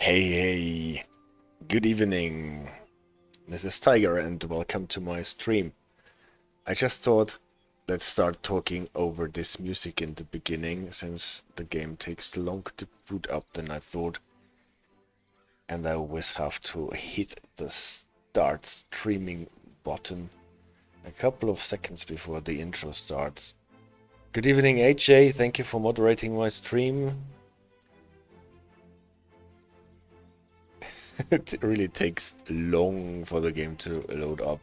Hey, good evening. This is Tiger and welcome to my stream. I just thought let's start talking over this music in the beginning since the game takes longer to boot up than I thought. And I always have to hit the start streaming button a couple of seconds before the intro starts. Good evening AJ, thank you for moderating my stream. It really takes long for the game to load up.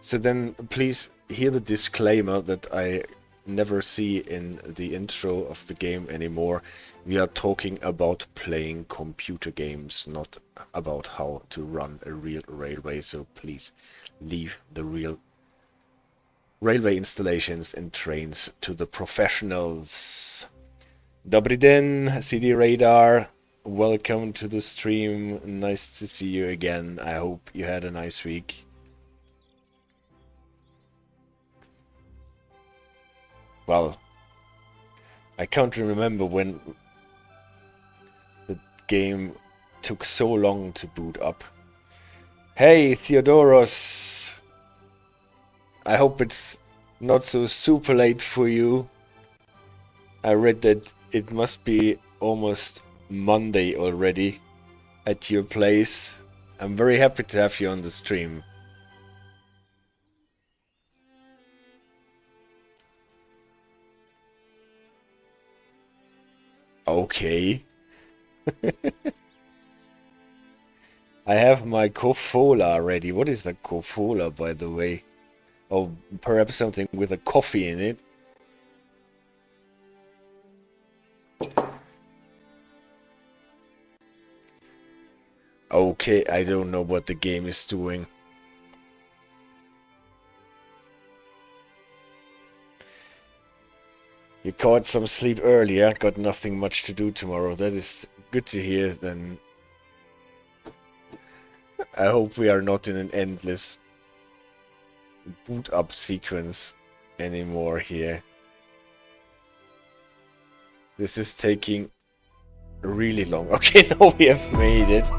So then please hear the disclaimer that I never see in the intro of the game anymore. We are talking about playing computer games, not about how to run a real railway. So please leave the real railway installations and trains to the professionals. Dobry den, CD Radar. Welcome to the stream. Nice to see you again. I hope you had a nice week. Well, I can't remember when the game took so long to boot up. Hey, Theodoros! I hope it's not so super late for you. I read that it must be almost Monday already at your place. I'm very happy to have you on the stream. Okay. I have my Kofola ready. What is the Kofola, by the way? Oh, perhaps something with a coffee in it. Okay, I don't know what the game is doing. You caught some sleep earlier, got nothing much to do tomorrow. That is good to hear, then. I hope we are not in an endless boot up sequence anymore here. This is taking really long. Okay, now we have made it.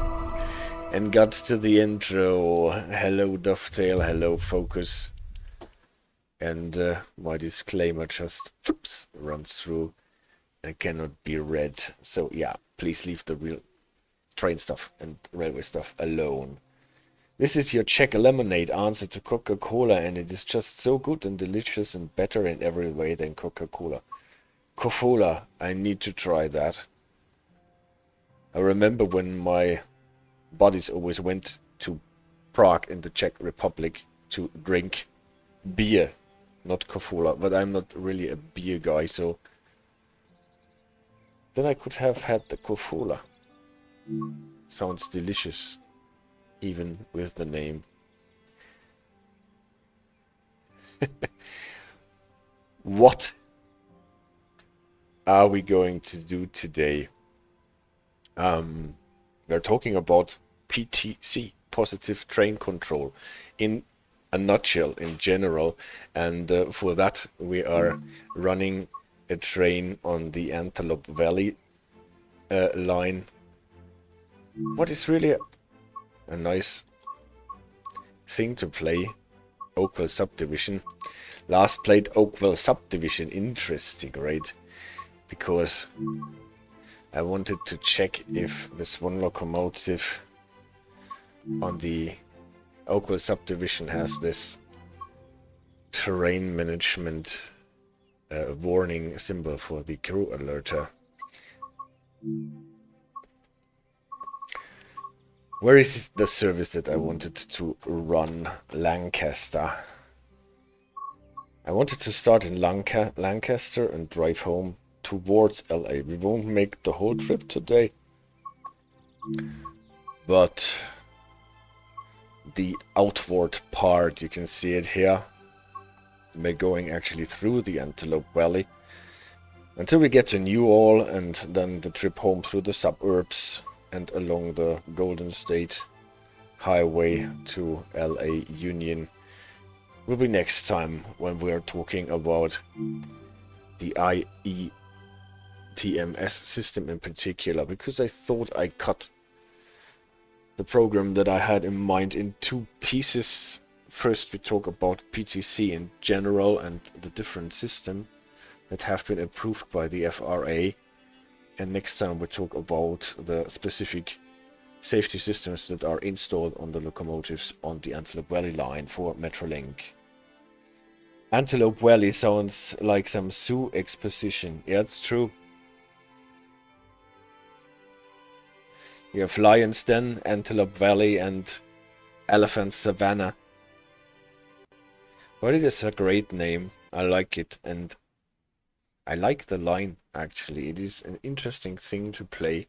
And got to the intro. Hello Dovetail, hello Focus. And my disclaimer just runs through and cannot be read. So yeah, please leave the real train stuff and railway stuff alone. This is your Czech lemonade answer to Coca-Cola, and it is just so good and delicious and better in every way than Coca-Cola. Kofola, I need to try that. I remember when my buddies always went to Prague in the Czech Republic to drink beer, not Kofola, but I'm not really a beer guy, so then I could have had the Kofola. Sounds delicious, even with the name. What are we going to do today? We're talking about PTC, positive train control, in a nutshell, in general, and for that we are running a train on the Antelope Valley line. What is really a nice thing to play, Oakville Subdivision. Last played Oakville Subdivision, interesting, right? Because I wanted to check if this one locomotive on the Oakville Subdivision has this terrain management warning symbol for the crew alerter. Where is the service that I wanted to run? Lancaster. I wanted to start in Lancaster and drive home towards LA. We won't make the whole trip today, but the outward part, you can see it here. We're going actually through the Antelope Valley until we get to Newhall, and then the trip home through the suburbs and along the Golden State Highway to LA Union will be next time when we are talking about the IETMS system in particular, because I thought I cut the program that I had in mind in two pieces. First, we talk about PTC in general and the different systems that have been approved by the FRA. And next time we talk about the specific safety systems that are installed on the locomotives on the Antelope Valley line for Metrolink. Antelope Valley sounds like some zoo exposition. Yeah, it's true. You have Lion's Den, Antelope Valley, and Elephant Savannah. But it is a great name. I like it, and I like the line, actually. It is an interesting thing to play,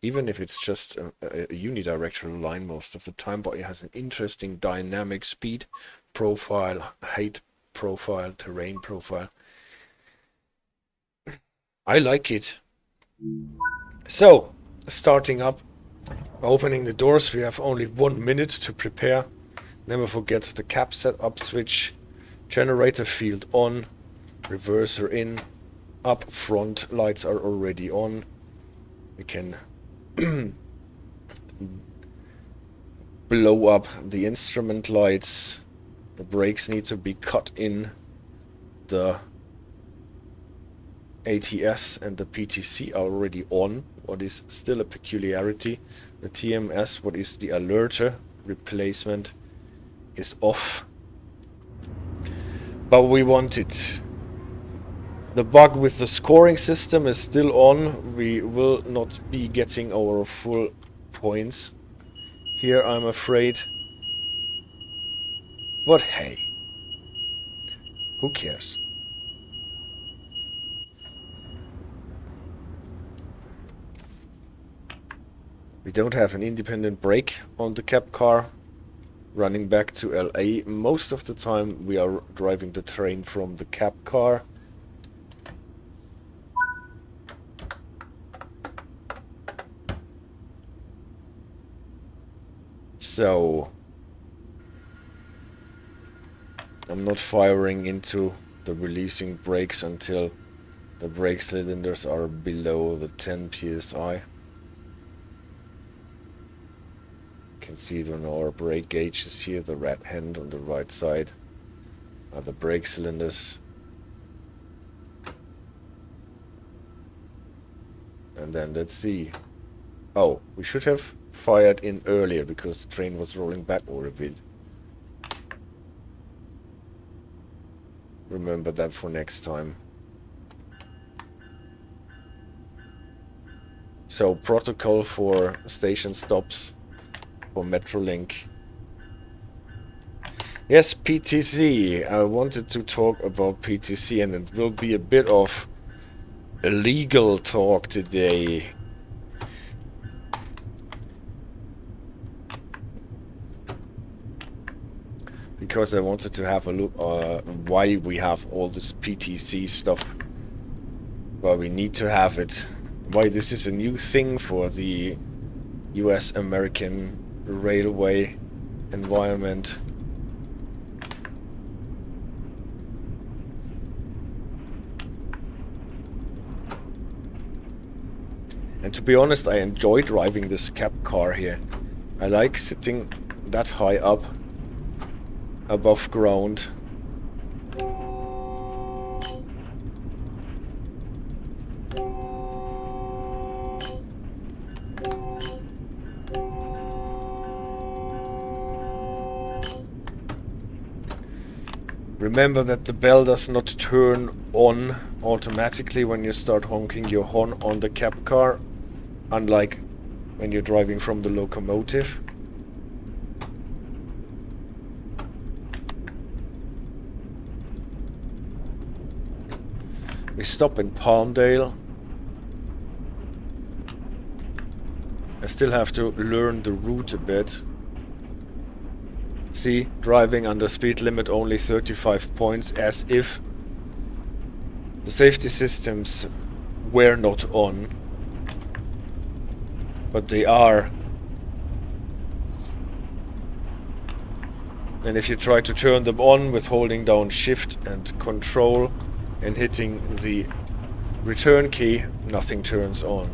even if it's just a unidirectional line most of the time, but it has an interesting dynamic speed profile, height profile, terrain profile. I like it. So, starting up, opening the doors. We have only 1 minute to prepare. Never forget the cap setup switch, generator field on, reverser in, up front lights are already on. We can blow up the instrument lights. The brakes need to be cut in. The ATS and the PTC are already on, what is still a peculiarity. The TMS, what is the alerter replacement, is off. But we want it. The bug with the scoring system is still on. We will not be getting our full points here, I'm afraid. But hey, who cares? We don't have an independent brake on the cab car. Running back to LA, most of the time we are driving the train from the cab car. So I'm not firing into the releasing brakes until the brake cylinders are below the 10 psi. You can see it on our brake gauges here. The red hand on the right side are the brake cylinders. And then let's see. Oh, we should have fired in earlier because the train was rolling backward a bit. Remember that for next time. So, protocol for station stops for Metrolink. Yes, PTC. I wanted to talk about PTC, and it will be a bit of a legal talk today. Because I wanted to have a look why we have all this PTC stuff. Why we need to have it. Why this is a new thing for the US-American railway environment. And to be honest, I enjoy driving this cab car here. I like sitting that high up above ground. Remember that the bell does not turn on automatically when you start honking your horn on the cab car, unlike when you're driving from the locomotive. We stop in Palmdale. I still have to learn the route a bit. See, driving under speed limit only 35 points, as if the safety systems were not on. But they are. And if you try to turn them on with holding down shift and control and hitting the return key, nothing turns on.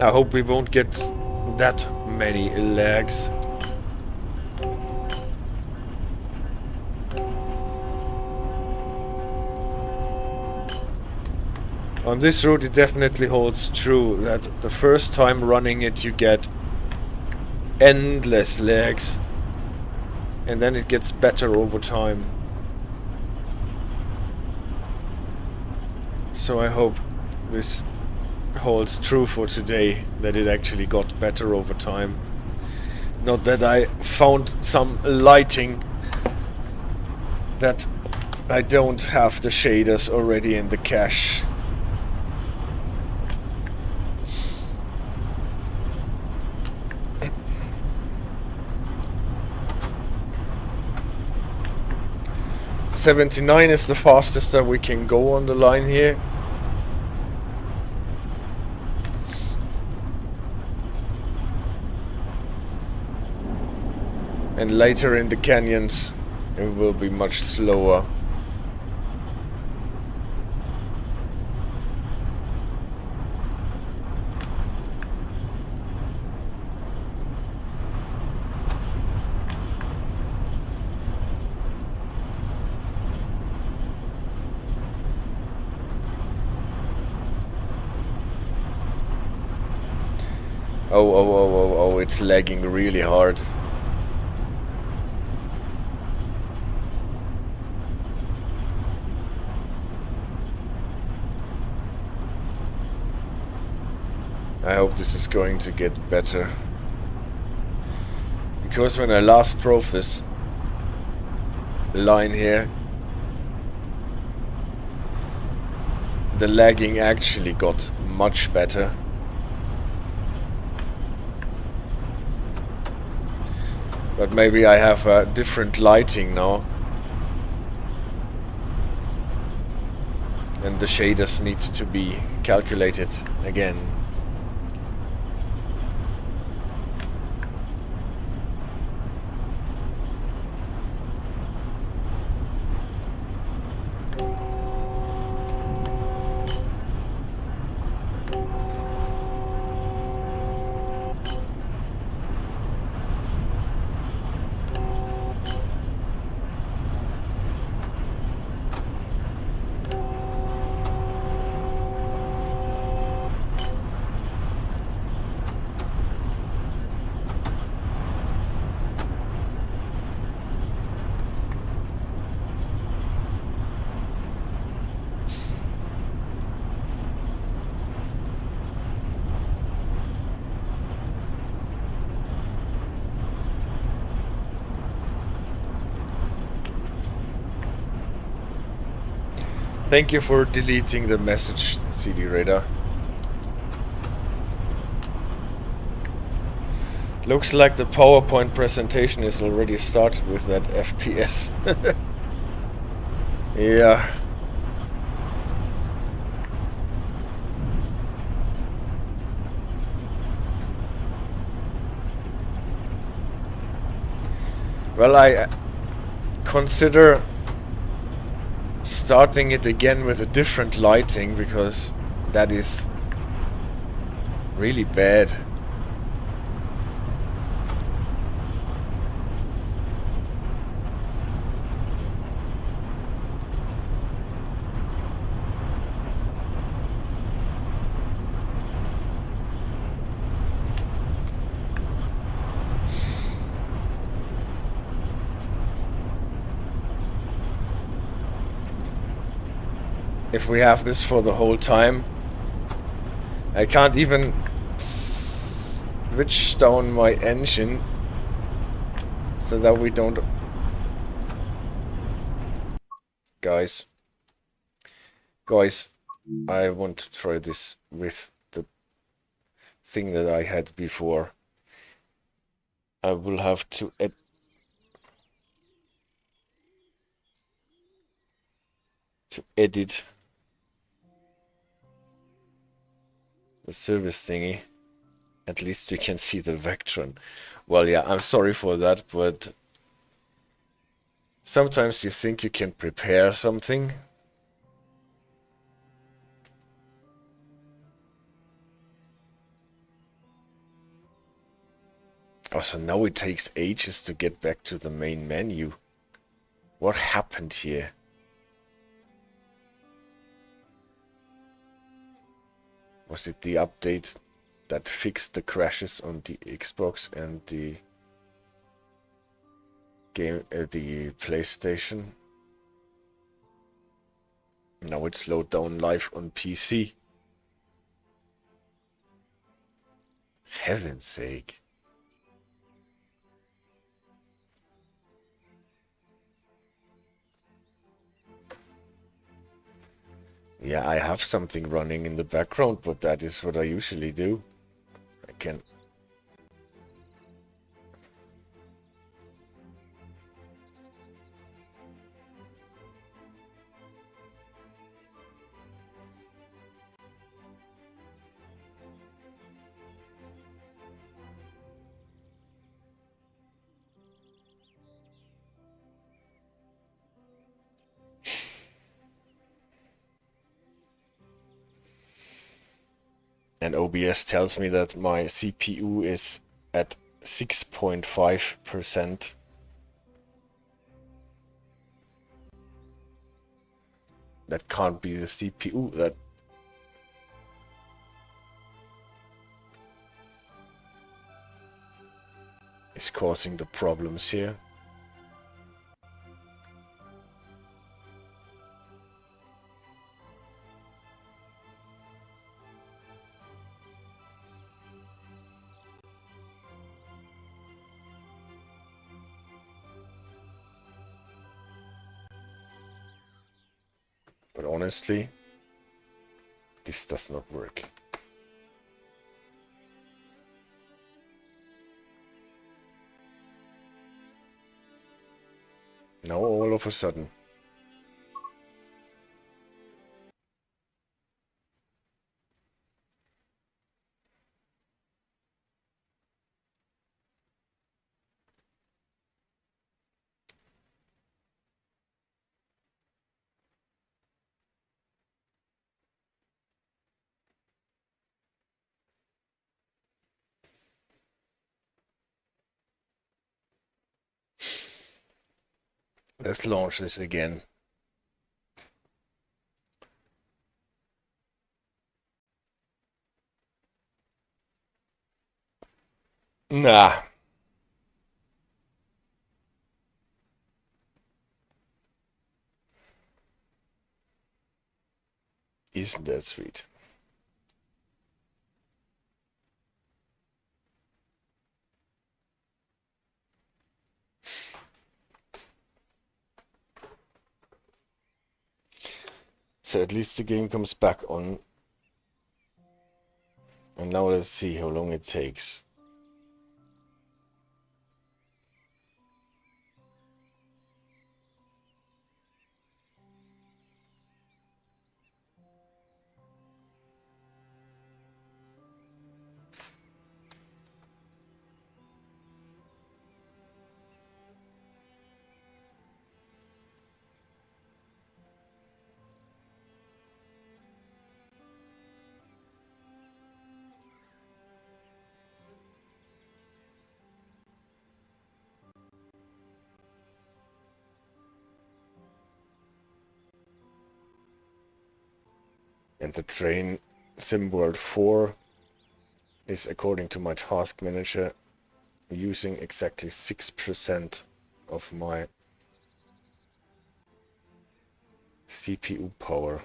I hope we won't get that many lags. On this route it definitely holds true that the first time running it you get endless lags, and then it gets better over time. So I hope this holds true for today, that it actually got better over time. Not that I found some lighting that I don't have the shaders already in the cache. .79 is the fastest that we can go on the line here. And later in the canyons it will be much slower. Oh, it's lagging really hard. I hope this is going to get better. Because when I last drove this line here, the lagging actually got much better. But maybe I have a different lighting now. And the shaders need to be calculated again. Thank you for deleting the message, CD Radar. Looks like the PowerPoint presentation is already started with that FPS. Yeah. Well, I consider starting it again with a different lighting, because that is really bad. If we have this for the whole time, I can't even switch down my engine so that we don't... Guys, I want to try this with the thing that I had before. I will have to edit the service thingy. At least we can see the Vectron. Well, yeah, I'm sorry for that, but sometimes you think you can prepare something. Oh, so now it takes ages to get back to the main menu. What happened here? Was it the update that fixed the crashes on the Xbox and the the PlayStation? Now it's slowed down live on PC. Heaven's sake. Yeah, I have something running in the background, but that is what I usually do. I can... And OBS tells me that my CPU is at 6.5%. That can't be the CPU. That is causing the problems here. But honestly, this does not work. Now all of a sudden. Let's launch this again. Nah. Isn't that sweet? So at least the game comes back on. And now let's see how long it takes. And the train SimWorld 4 is, according to my task manager, using exactly 6% of my CPU power.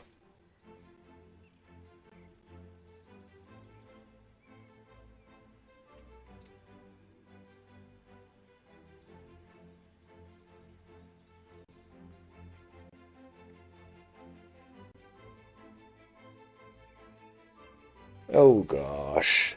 Oh gosh.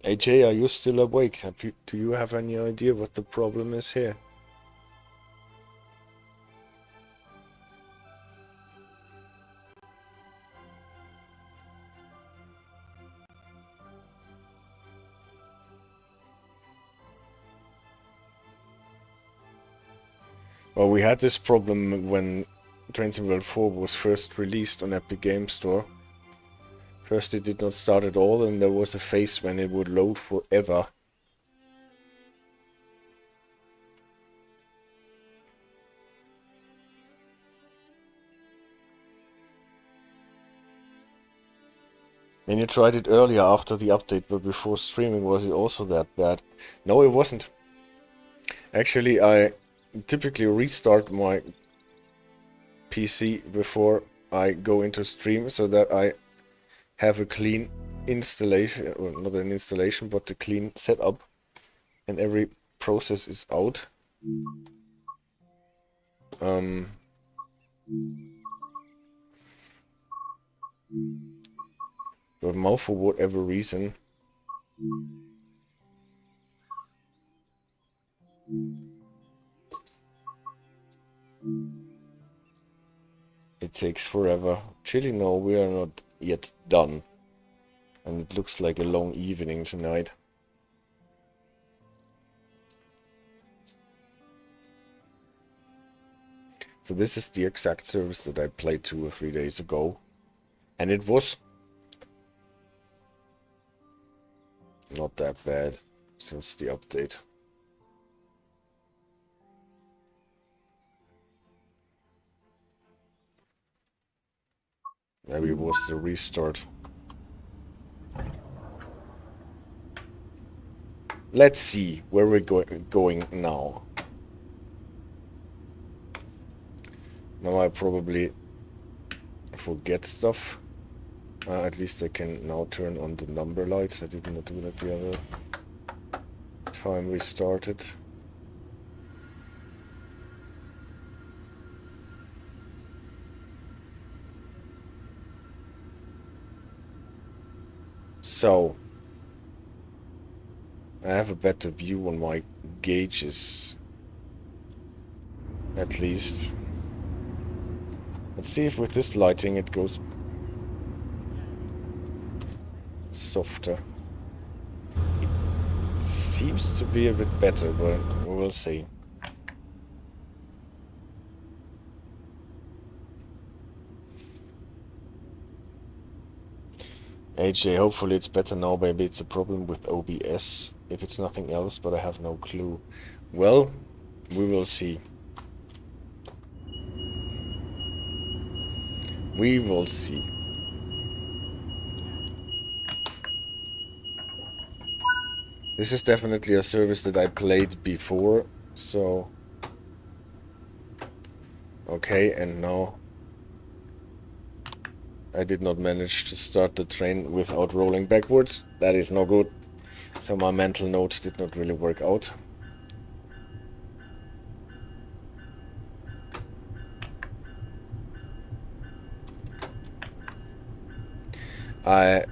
AJ, are you still awake? Do you have any idea what the problem is here? Well, we had this problem when Train Sim World 4 was first released on Epic Game Store. First it did not start at all, and there was a phase when it would load forever. And you tried it earlier after the update, but before streaming, was it also that bad? No, it wasn't. Actually, I typically restart my PC before I go into stream so that I have a clean installation, or not an installation, but a clean setup, and every process is out. But now, for whatever reason, it takes forever. Actually, no, we are not yet done. And it looks like a long evening tonight. So this is the exact service that I played 2 or 3 days ago. And it was not that bad since the update. Maybe it was the restart. Let's see where we're going now. Now I probably forget stuff. At least I can now turn on the number lights. I did not do that the other time we started. So, I have a better view on my gauges, at least. Let's see if with this lighting it goes softer. It seems to be a bit better, but we will see. AJ, hopefully it's better now. Maybe it's a problem with OBS, if it's nothing else, but I have no clue. Well, we will see. We will see. This is definitely a service that I played before, so... Okay, and now... I did not manage to start the train without rolling backwards. That is no good. So my mental note did not really work out. I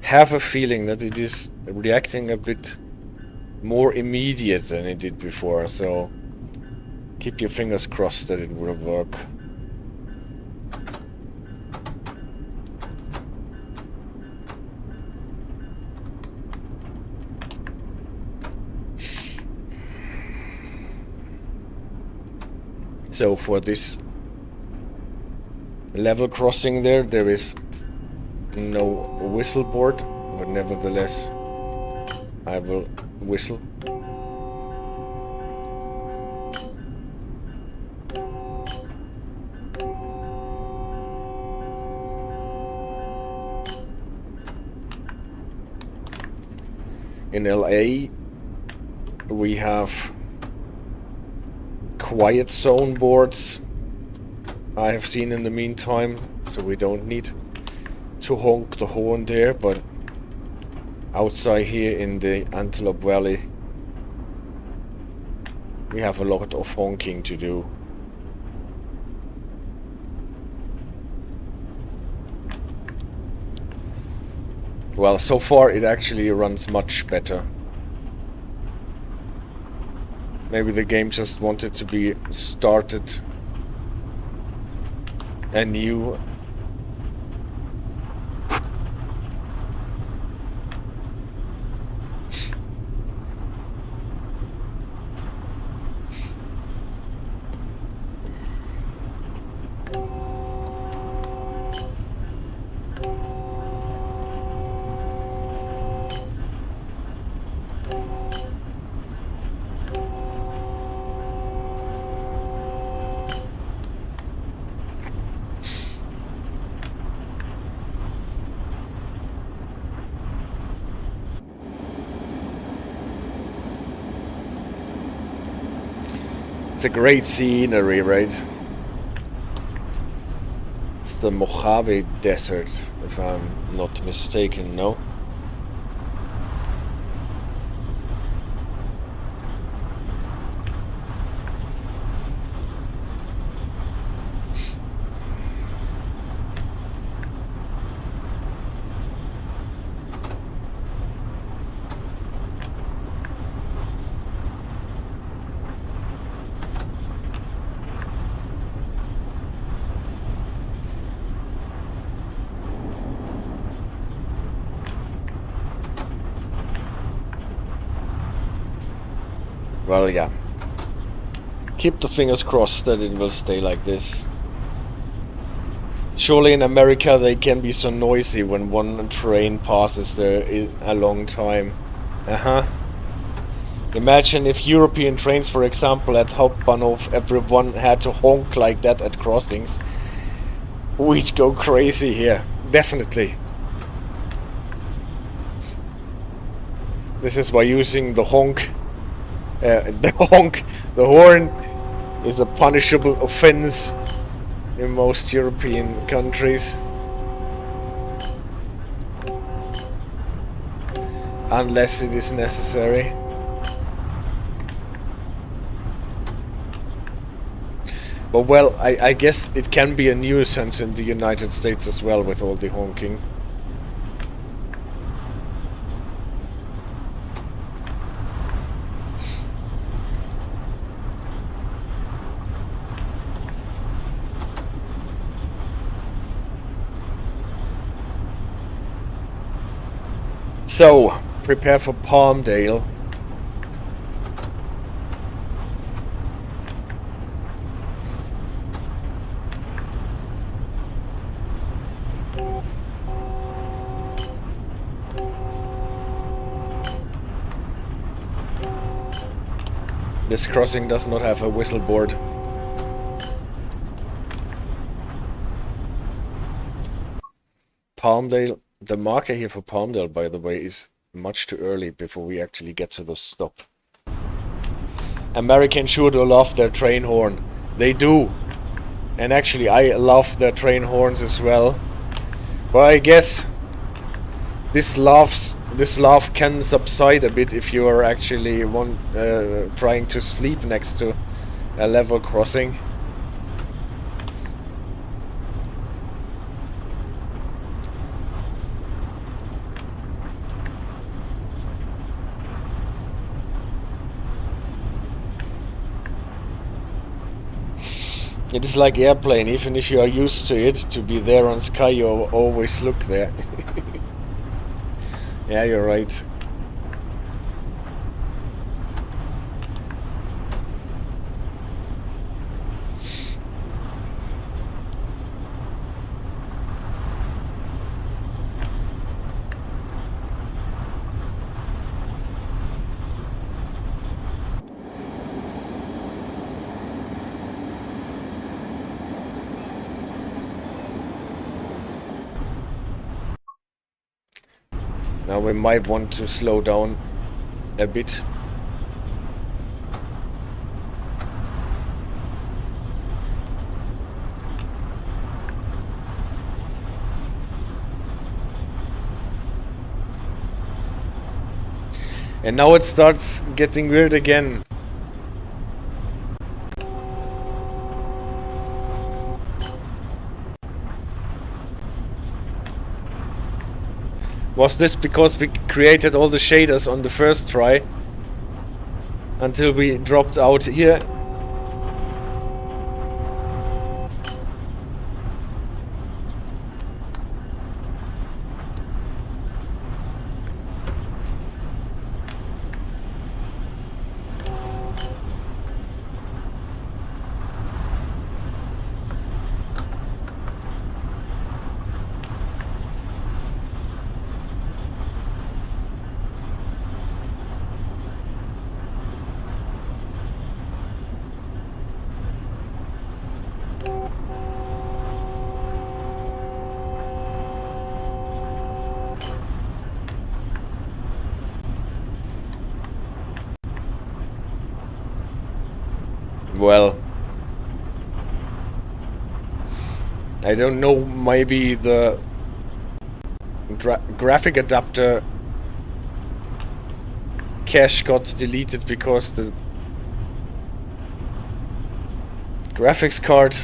have a feeling that it is reacting a bit more immediate than it did before, so keep your fingers crossed that it will work. So for this level crossing there is no whistle board, but nevertheless I will whistle. In LA we have quiet zone boards I have seen in the meantime, so we don't need to honk the horn there, but outside here in the Antelope Valley we have a lot of honking to do. Well, so far it actually runs much better. Maybe the game just wanted to be started anew. a great scenery, right? It's the Mojave Desert, if I'm not mistaken, no? Well, yeah. Keep the fingers crossed that it will stay like this. Surely in America they can be so noisy when one train passes there a long time. Imagine if European trains, for example, at Hauptbahnhof, everyone had to honk like that at crossings. We'd go crazy here. Definitely. This is why using the honk, the horn, is a punishable offense in most European countries. Unless it is necessary. But well, I guess it can be a nuisance in the United States as well with all the honking. So, prepare for Palmdale. This crossing does not have a whistle board. Palmdale. The marker here for Palmdale, by the way, is much too early before we actually get to the stop. Americans sure do love their train horn. They do. And actually, I love their train horns as well. But I guess this love can subside a bit if you are actually trying to sleep next to a level crossing. It is like airplane, even if you are used to it, to be there on sky, you always look there. Yeah, you're right. Now we might want to slow down a bit. And now it starts getting weird again. Was this because we created all the shaders on the first try until we dropped out here? Well, I don't know, maybe the graphic adapter cache got deleted because the graphics card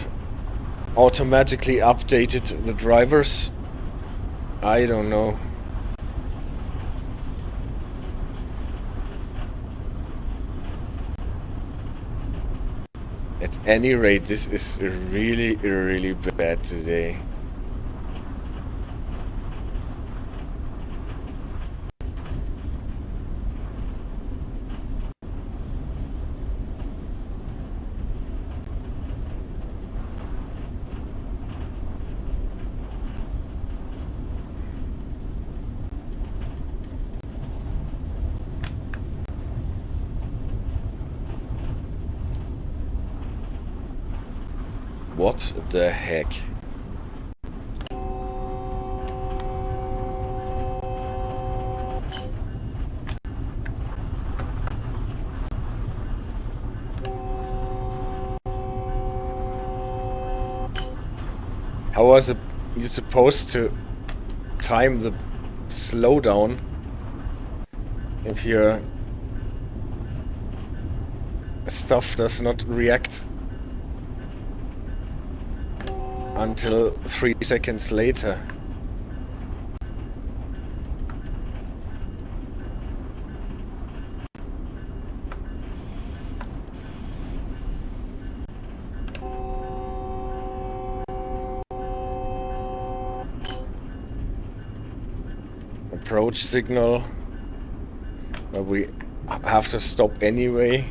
automatically updated the drivers. I don't know. At any rate, this is really, really bad today. What the heck? How was you supposed to time the slowdown if your stuff does not react until 3 seconds later? Approach signal, but we have to stop anyway,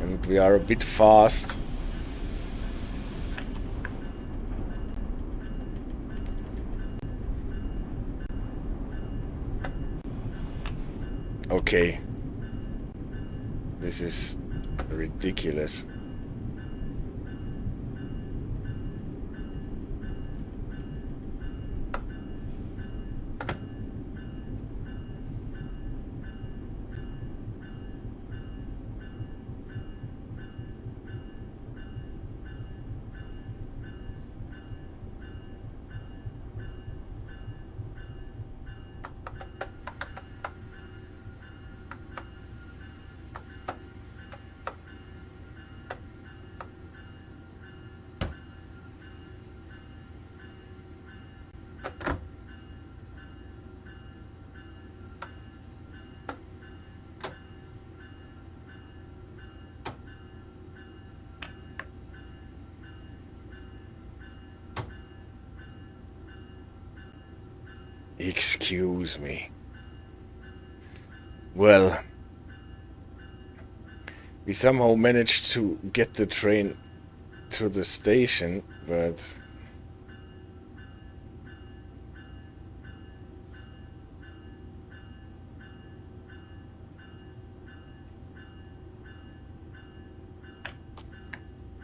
and we are a bit fast. Okay, this is ridiculous. Excuse me. Well, we somehow managed to get the train to the station, but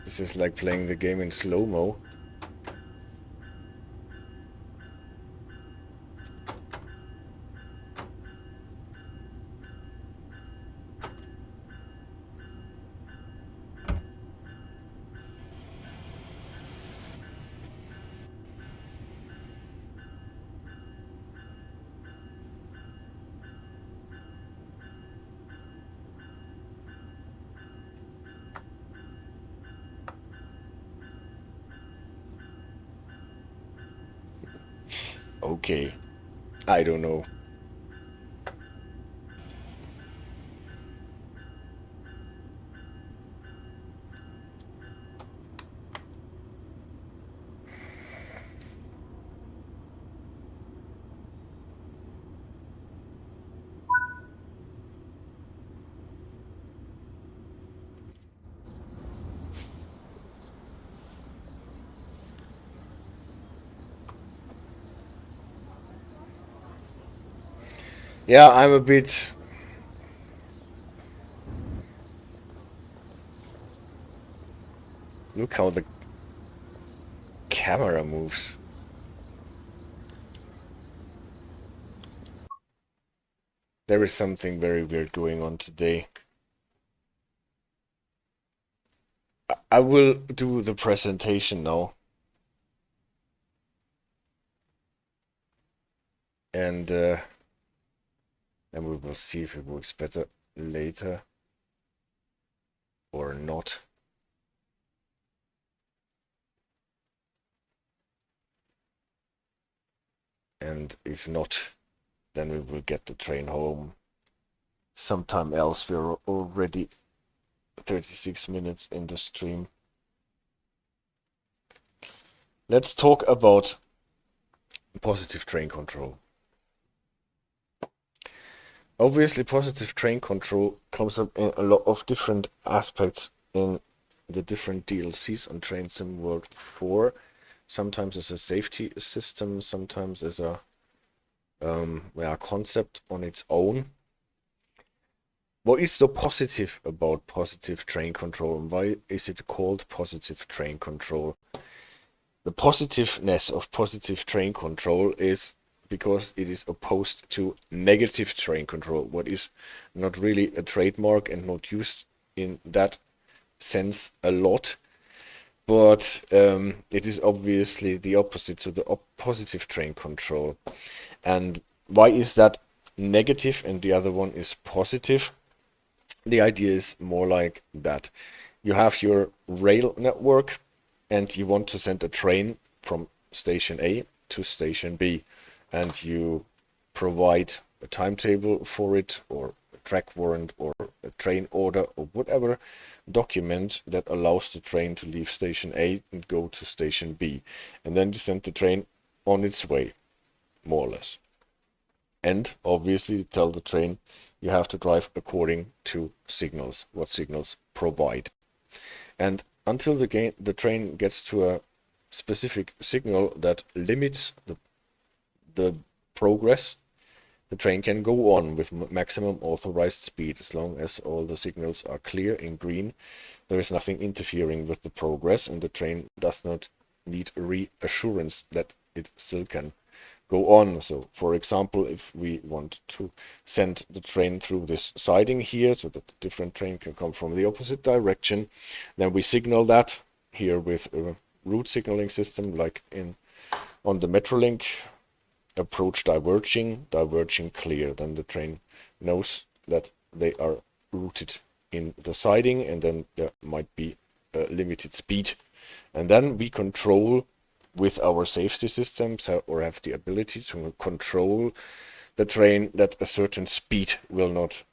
this is like playing the game in slow-mo. Okay, I don't know. Yeah, I'm a bit... Look how the camera moves. There is something very weird going on today. I will do the presentation now. And then we will see if it works better later or not. And if not, then we will get the train home sometime else. We're already 36 minutes in the stream. Let's talk about positive train control. Obviously, positive train control comes up in a lot of different aspects in the different DLCs on Train Sim World 4. Sometimes as a safety system, sometimes as a concept on its own. What is so positive about positive train control, and why is it called positive train control? The positiveness of positive train control is because it is opposed to negative train control, what is not really a trademark and not used in that sense a lot. But it is obviously the opposite to the positive train control. And why is that negative and the other one is positive? The idea is more like that. You have your rail network and you want to send a train from station A to station B, and you provide a timetable for it, or a track warrant, or a train order, or whatever document that allows the train to leave station A and go to station B, and then you send the train on its way, more or less. And obviously tell the train you have to drive according to signals, what signals provide. And until the train gets to a specific signal that limits the progress, the train can go on with maximum authorized speed. As long as all the signals are clear in green, there is nothing interfering with the progress, and the train does not need reassurance that it still can go on. So for example, if we want to send the train through this siding here so that the different train can come from the opposite direction, then we signal that here with a route signaling system like on the Metrolink: approach diverging, diverging clear. Then the train knows that they are routed in the siding, and then there might be a limited speed. And then we control with our safety systems, or have the ability to control the train that a certain speed will not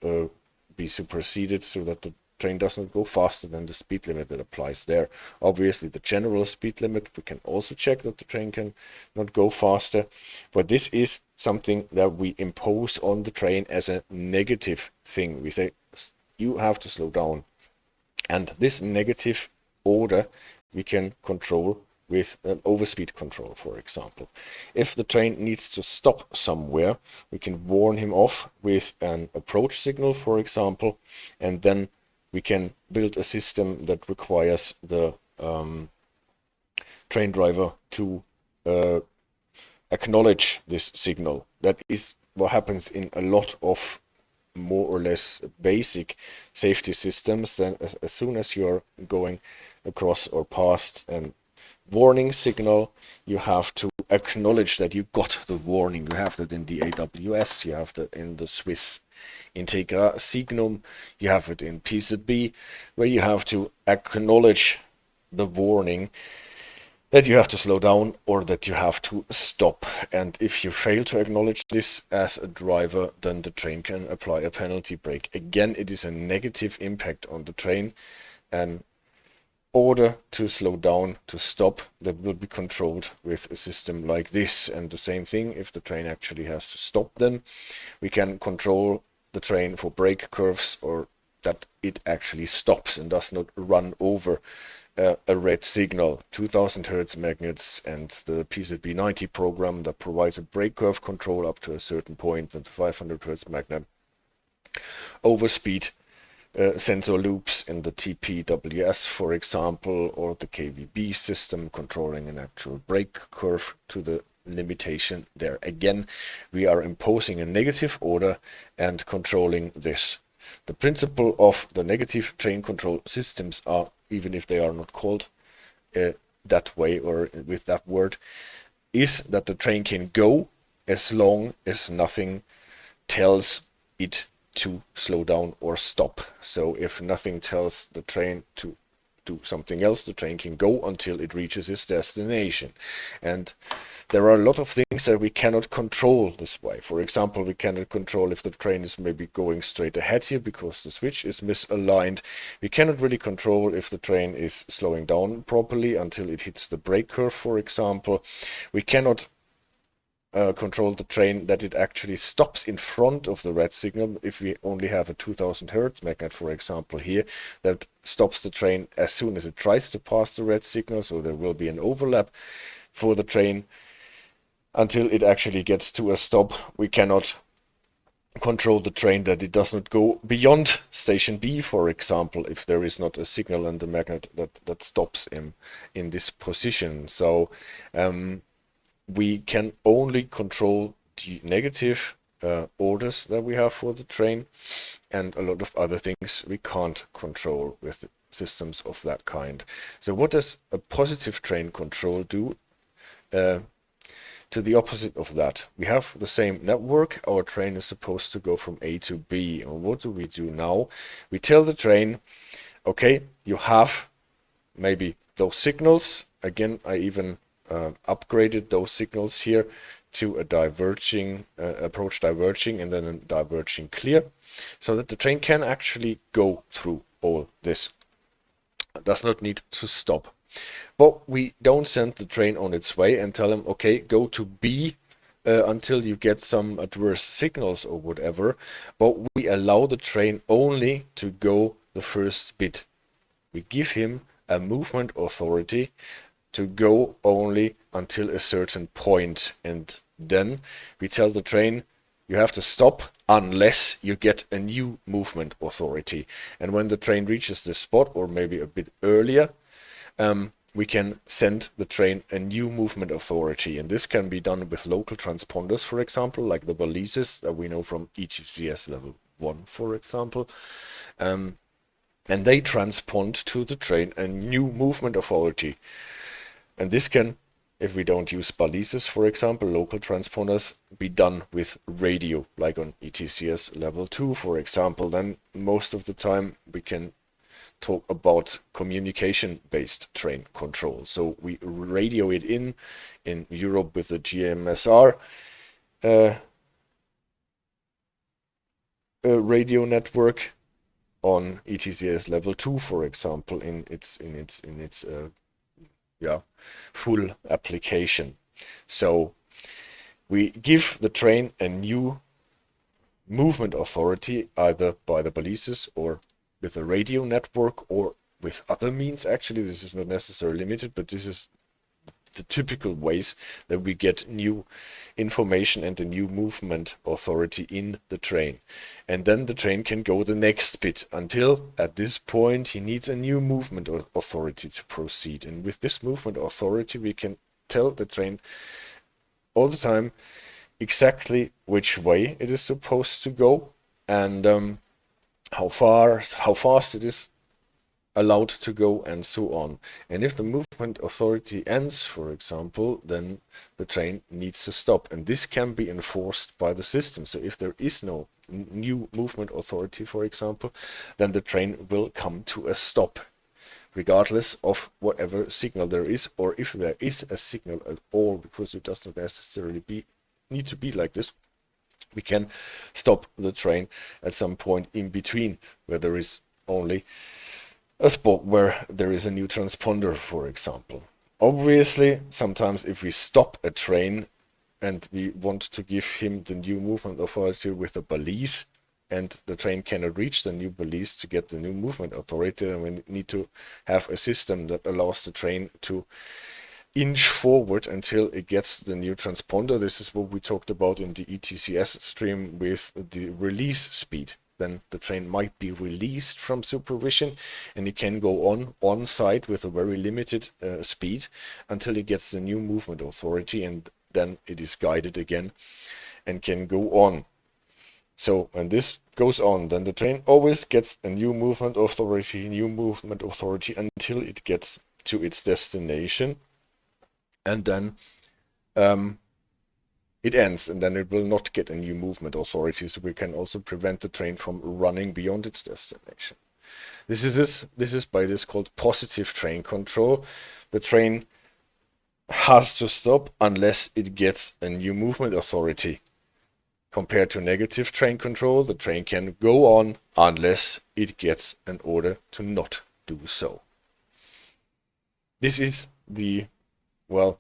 be superseded, so that the train does not go faster than the speed limit that applies there. Obviously, the general speed limit, we can also check that the train can not go faster, but this is something that we impose on the train as a negative thing. We say, you have to slow down. And this negative order we can control with an overspeed control, for example. If the train needs to stop somewhere, we can warn him off with an approach signal, for example, and then we can build a system that requires the train driver to acknowledge this signal. That is what happens in a lot of more or less basic safety systems. Then as soon as you're going across or past an warning signal, you have to acknowledge that you got the warning. You have that in the AWS, you have that in the Swiss Integra Signum, you have it in PZB, where you have to acknowledge the warning that you have to slow down or that you have to stop. And if you fail to acknowledge this as a driver, then the train can apply a penalty brake. Again, it is a negative impact on the train, and order to slow down, to stop, that will be controlled with a system like this. And the same thing, if the train actually has to stop, then we can control the train for brake curves, or that it actually stops and does not run over a red signal. 2000 Hertz magnets and the PZB 90 program that provides a brake curve control up to a certain point, and the 500 Hertz magnet overspeed sensor loops in the TPWS, for example, or the KVB system controlling an actual brake curve to the limitation. There again, we are imposing a negative order and controlling this. The principle of the negative train control systems are even if they are not called that way or with that word, is that the train can go as long as nothing tells it to slow down or stop. So if nothing tells the train to do something else, the train can go until it reaches its destination. And there are a lot of things that we cannot control this way. For example, we cannot control if the train is maybe going straight ahead here because the switch is misaligned. We cannot really control if the train is slowing down properly until it hits the brake curve, for example. We cannot control the train that it actually stops in front of the red signal if we only have a 2000 Hertz magnet, for example, here, that stops the train as soon as it tries to pass the red signal. So there will be an overlap for the train until it actually gets to a stop. We cannot control the train that it does not go beyond station B, for example, if there is not a signal and the magnet that stops him in this position. So we can only control the negative orders that we have for the train, and a lot of other things we can't control with systems of that kind. So what does a positive train control do? To the opposite of that. We have the same network. Our train is supposed to go from A to B. And what do we do now? We tell the train, okay, you have maybe those signals. Again, I even upgraded those signals here to a diverging approach diverging and then a diverging clear, so that the train can actually go through all this. It does not need to stop. But we don't send the train on its way and tell them, okay, go to B until you get some adverse signals or whatever. But we allow the train only to go the first bit. We give him a movement authority to go only until a certain point, and then we tell the train you have to stop unless you get a new movement authority. And when the train reaches the spot, or maybe a bit earlier, we can send the train a new movement authority. And this can be done with local transponders, for example, like the balises that we know from ETCS level 1, for example. And they transpond to the train a new movement authority. And this can, if we don't use balises, for example, local transponders, be done with radio, like on ETCS level 2, for example. Then most of the time we can talk about communication-based train control. So we radio it in Europe with the GMSR radio network, on ETCS level 2, for example, in its full application. So we give the train a new movement authority, either by the balises or with a radio network or with other means. Actually, this is not necessarily limited, but this is the typical ways that we get new information and a new movement authority in the train. And then the train can go the next bit until at this point he needs a new movement authority to proceed. And with this movement authority we can tell the train all the time exactly which way it is supposed to go, and how fast it is allowed to go, and so on. And if the movement authority ends, for example, then the train needs to stop, and this can be enforced by the system. So if there is no new movement authority, for example, then the train will come to a stop, regardless of whatever signal there is, or if there is a signal at all, because it does not necessarily need to be like this. We can stop the train at some point in between, where there is only a spot where there is a new transponder, for example. Obviously, sometimes if we stop a train and we want to give him the new movement authority with a balise, and the train cannot reach the new balise to get the new movement authority, then we need to have a system that allows the train to inch forward until it gets the new transponder. This is what we talked about in the ETCS stream with the release speed. Then the train might be released from supervision and it can go on site with a very limited speed until it gets the new movement authority, and then it is guided again and can go on. So when this goes on, then the train always gets a new movement authority until until it gets to its destination, and then it ends, and then it will not get a new movement authority, so we can also prevent the train from running beyond its destination. This is by this called positive train control. The train has to stop unless it gets a new movement authority. Compared to negative train control, the train can go on unless it gets an order to not do so. This is the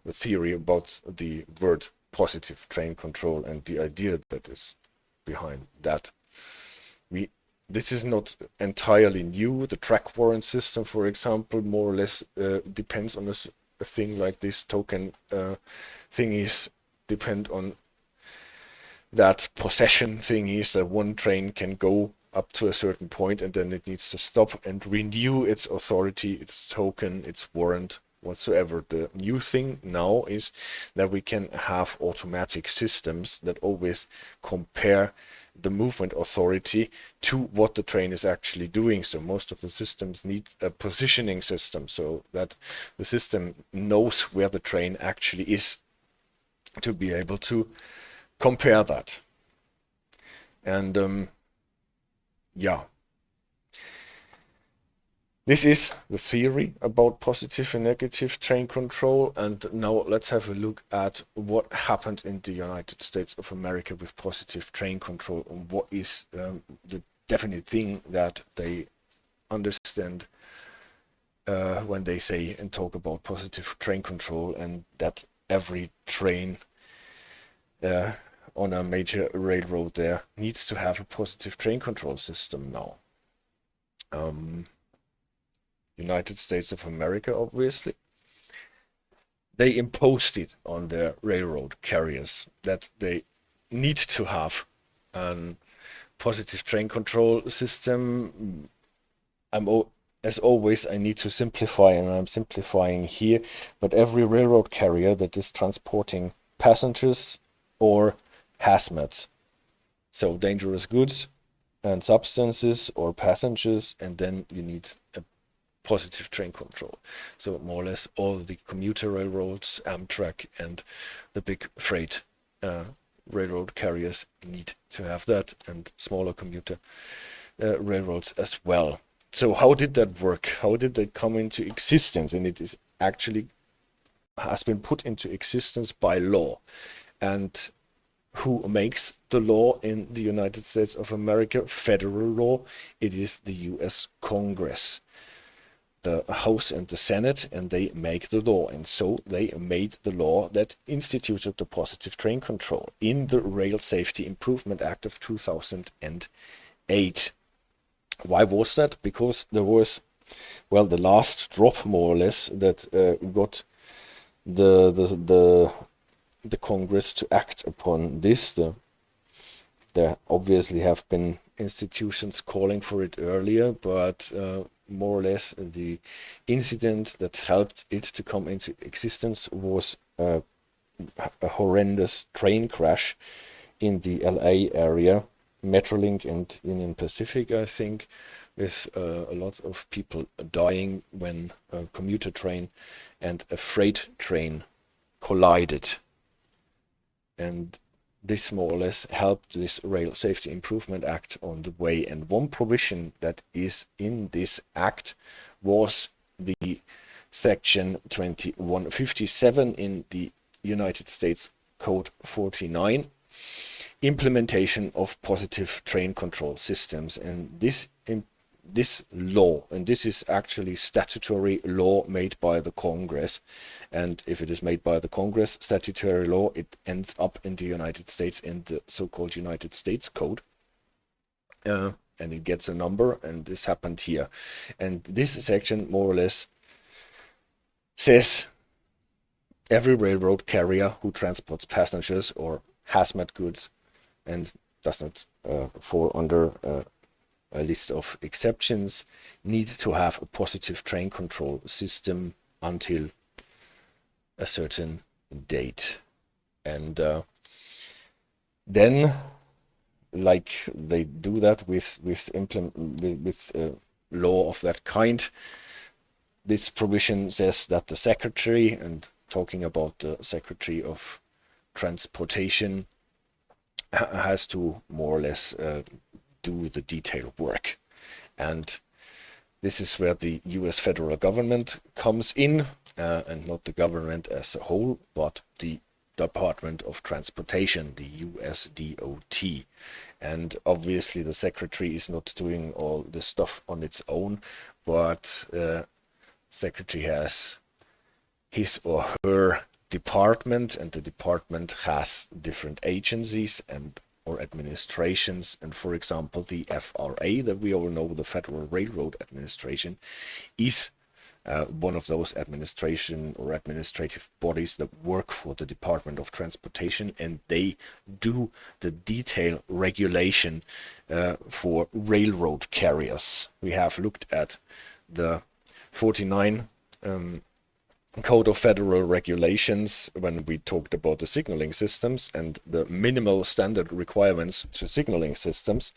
theory about the word positive train control and the idea that is behind that. This is not entirely new. The track warrant system, for example, more or less depends on a thing like this. Token thingies depend on that possession thingies, that one train can go up to a certain point and then it needs to stop and renew its authority, its token, its warrant, whatsoever. The new thing now is that we can have automatic systems that always compare the movement authority to what the train is actually doing. So most of the systems need a positioning system so that the system knows where the train actually is to be able to compare that. And this is the theory about positive and negative train control. And now let's have a look at what happened in the United States of America with positive train control, and what is the definite thing that they understand when they say and talk about positive train control, and that every train on a major railroad there needs to have a positive train control system now. United States of America, obviously, they imposed it on their railroad carriers that they need to have a positive train control system. As always, I need to simplify, and I'm simplifying here, but every railroad carrier that is transporting passengers or hazmats, so dangerous goods and substances or passengers, and then you need a positive train control. So more or less all the commuter railroads, Amtrak, and the big freight railroad carriers need to have that, and smaller commuter railroads as well. So how did that work? How did that come into existence? And it is actually has been put into existence by law. And who makes the law in the United States of America? Federal law. It is the US Congress, the House and the Senate, and they make the law. And so they made the law that instituted the positive train control in the Rail Safety Improvement Act of 2008. Why was that? Because there was, the last drop, more or less, that got the Congress to act upon this. There obviously have been institutions calling for it earlier, but more or less the incident that helped it to come into existence was a horrendous train crash in the LA area, Metrolink and Union Pacific, I think, with a lot of people dying when a commuter train and a freight train collided. And this more or less helped this Rail Safety Improvement Act on the way. And one provision that is in this act was the section 2157 in the United States Code 49, implementation of positive train control systems. And this law, and this is actually statutory law made by the Congress, and if it is made by the Congress, statutory law, it ends up in the United States in the so-called United States Code, and it gets a number, and this happened here. And this section more or less says every railroad carrier who transports passengers or hazmat goods and does not fall under a list of exceptions need to have a positive train control system until a certain date. And then, like they do that with law of that kind, this provision says that the secretary, and talking about the Secretary of Transportation, has to more or less do the detailed work. And this is where the US federal government comes in, and not the government as a whole, but the Department of Transportation, the US DOT. And obviously the secretary is not doing all this stuff on its own, but secretary has his or her department, and the department has different agencies and or administrations. And for example, the FRA, that we all know, the Federal Railroad Administration, is one of those administration or administrative bodies that work for the Department of Transportation, and they do the detailed regulation for railroad carriers. We have looked at the 49 Code of Federal Regulations when we talked about the signaling systems and the minimal standard requirements to signaling systems,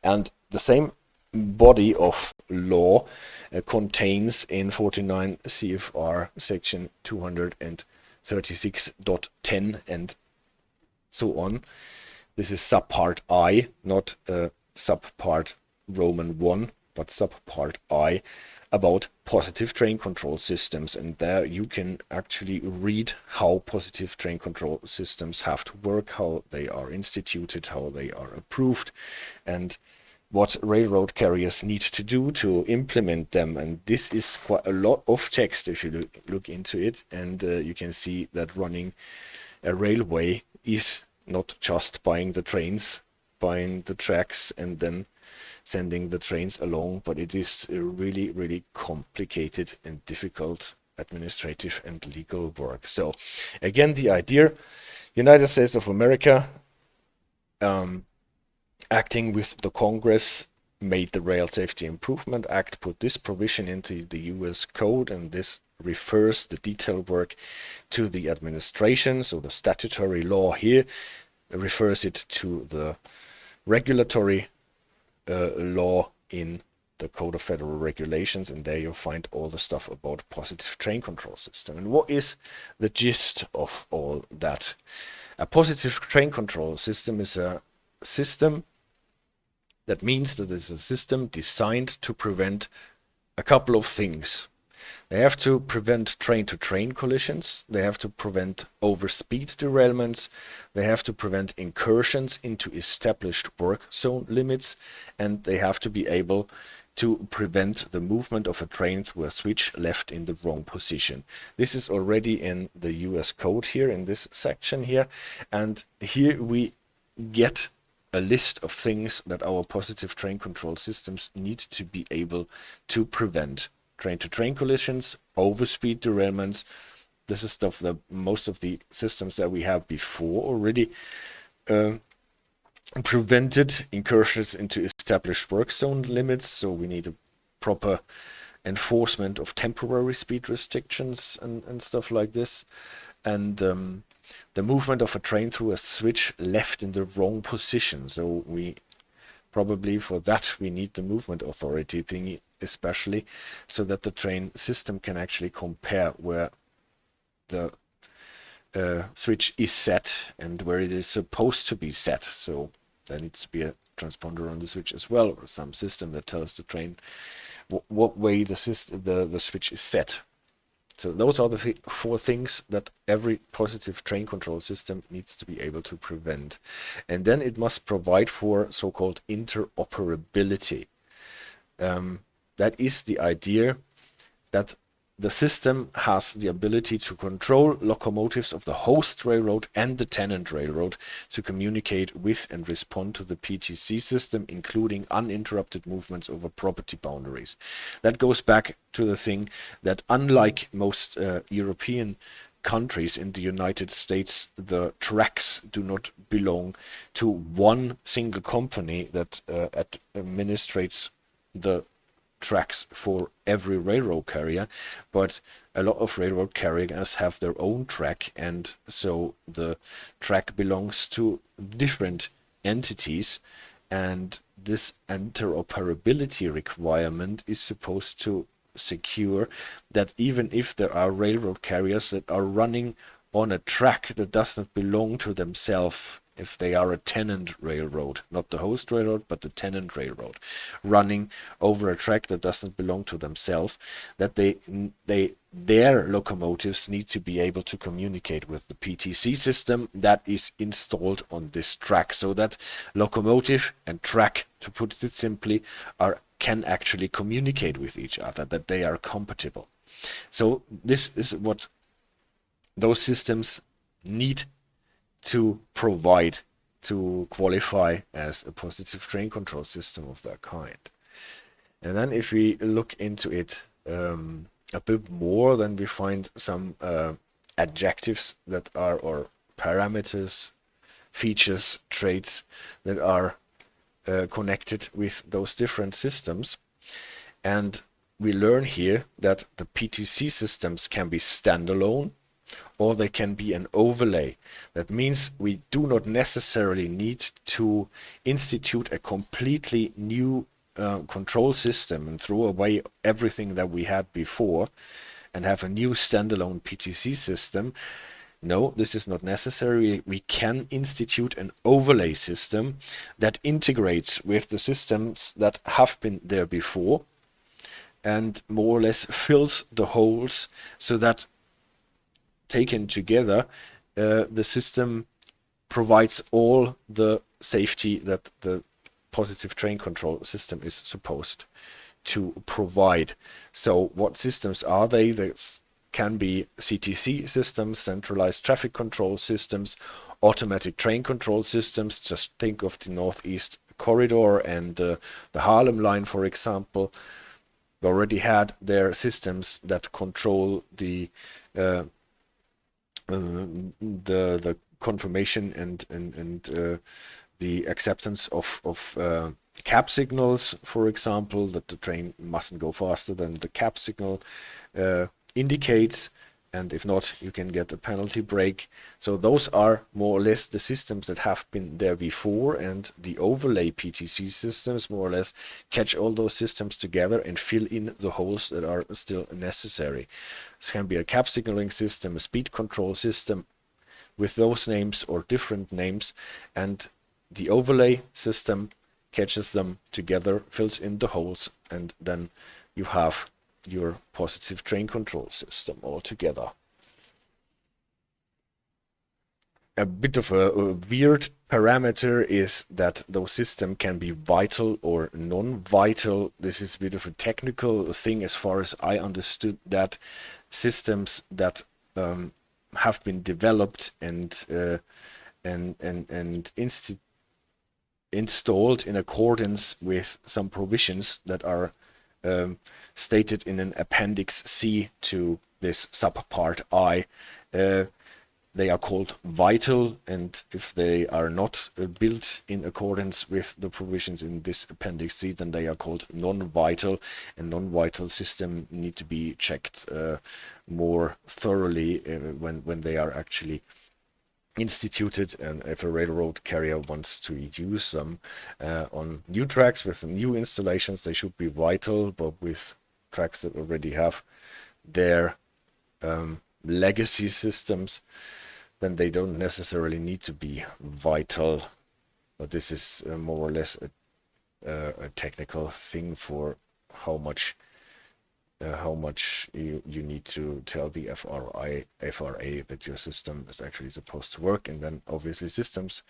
and the same body of law contains in 49 CFR section 236.10 and so on. This is subpart I, not subpart Roman 1, but subpart I, about positive train control systems. And there you can actually read how positive train control systems have to work, how they are instituted, how they are approved, and what railroad carriers need to do to implement them. And this is quite a lot of text if you look into it, and you can see that running a railway is not just buying the trains, buying the tracks and then sending the trains along, but it is really, really complicated and difficult administrative and legal work. So again, the idea, United States of America, acting with the Congress, made the Rail Safety Improvement Act, put this provision into the US Code, and this refers the detailed work to the administration. So the statutory law here refers it to the regulatory law in the Code of Federal Regulations, and there you'll find all the stuff about positive train control system. And what is the gist of all that? A positive train control system is a system that means that it's a system designed to prevent a couple of things. They have to prevent train-to-train collisions, they have to prevent overspeed derailments, they have to prevent incursions into established work zone limits, and they have to be able to prevent the movement of a train through a switch left in the wrong position. This is already in the US Code here in this section here, and here we get a list of things that our positive train control systems need to be able to prevent. Train-to-train collisions, overspeed derailments. This is stuff that most of the systems that we have before already prevented. Incursions into established work zone limits, so we need a proper enforcement of temporary speed restrictions and stuff like this. And the movement of a train through a switch left in the wrong position. So we probably for that we need the movement authority thingy, especially so that the train system can actually compare where the switch is set and where it is supposed to be set. So there needs to be a transponder on the switch as well, or some system that tells the train what way the switch is set. So those are the four things that every positive train control system needs to be able to prevent. And then it must provide for so-called interoperability. That is the idea that the system has the ability to control locomotives of the host railroad and the tenant railroad to communicate with and respond to the PTC system, including uninterrupted movements over property boundaries. That goes back to the thing that unlike most European countries, in the United States, the tracks do not belong to one single company that administrates the tracks for every railroad carrier, but a lot of railroad carriers have their own track, and so the track belongs to different entities, and this interoperability requirement is supposed to secure that even if there are railroad carriers that are running on a track that does not belong to themselves, if they are a tenant railroad, not the host railroad, but the tenant railroad, running over a track that doesn't belong to themselves, that their locomotives need to be able to communicate with the PTC system that is installed on this track, so that locomotive and track, to put it simply, can actually communicate with each other, that they are compatible. So this is what those systems need to provide to qualify as a positive train control system of that kind. And then if we look into it a bit more, then we find some adjectives that are, or parameters, features, traits that are connected with those different systems. And we learn here that the PTC systems can be standalone, or they can be an overlay. That means we do not necessarily need to institute a completely new control system and throw away everything that we had before and have a new standalone PTC system. No, this is not necessary. We can institute an overlay system that integrates with the systems that have been there before and more or less fills the holes, so that taken together, the system provides all the safety that the positive train control system is supposed to provide. So what systems are they? That can be CTC systems, centralized traffic control systems, automatic train control systems. Just think of the Northeast Corridor and the Harlem line, for example. We already had their systems that control the confirmation and the acceptance of cab signals, for example, that the train mustn't go faster than the cab signal indicates, and if not, you can get a penalty break. So those are more or less the systems that have been there before, and the overlay PTC systems more or less catch all those systems together and fill in the holes that are still necessary. This can be a cab signaling system, a speed control system with those names or different names, and the overlay system catches them together, fills in the holes, and then you have your positive train control system altogether. A bit of a weird parameter is that those systems can be vital or non-vital. This is a bit of a technical thing as far as I understood, that systems that have been developed and installed in accordance with some provisions that are stated in an Appendix C to this subpart I. They are called vital, and if they are not built in accordance with the provisions in this Appendix C, then they are called non-vital, and non-vital systems need to be checked more thoroughly when they are actually instituted, and if a railroad carrier wants to use them on new tracks with new installations, they should be vital, but with tracks that already have their legacy systems, then they don't necessarily need to be vital. But this is more or less a technical thing for how much you need to tell the FRA that your system is actually supposed to work. And then obviously systems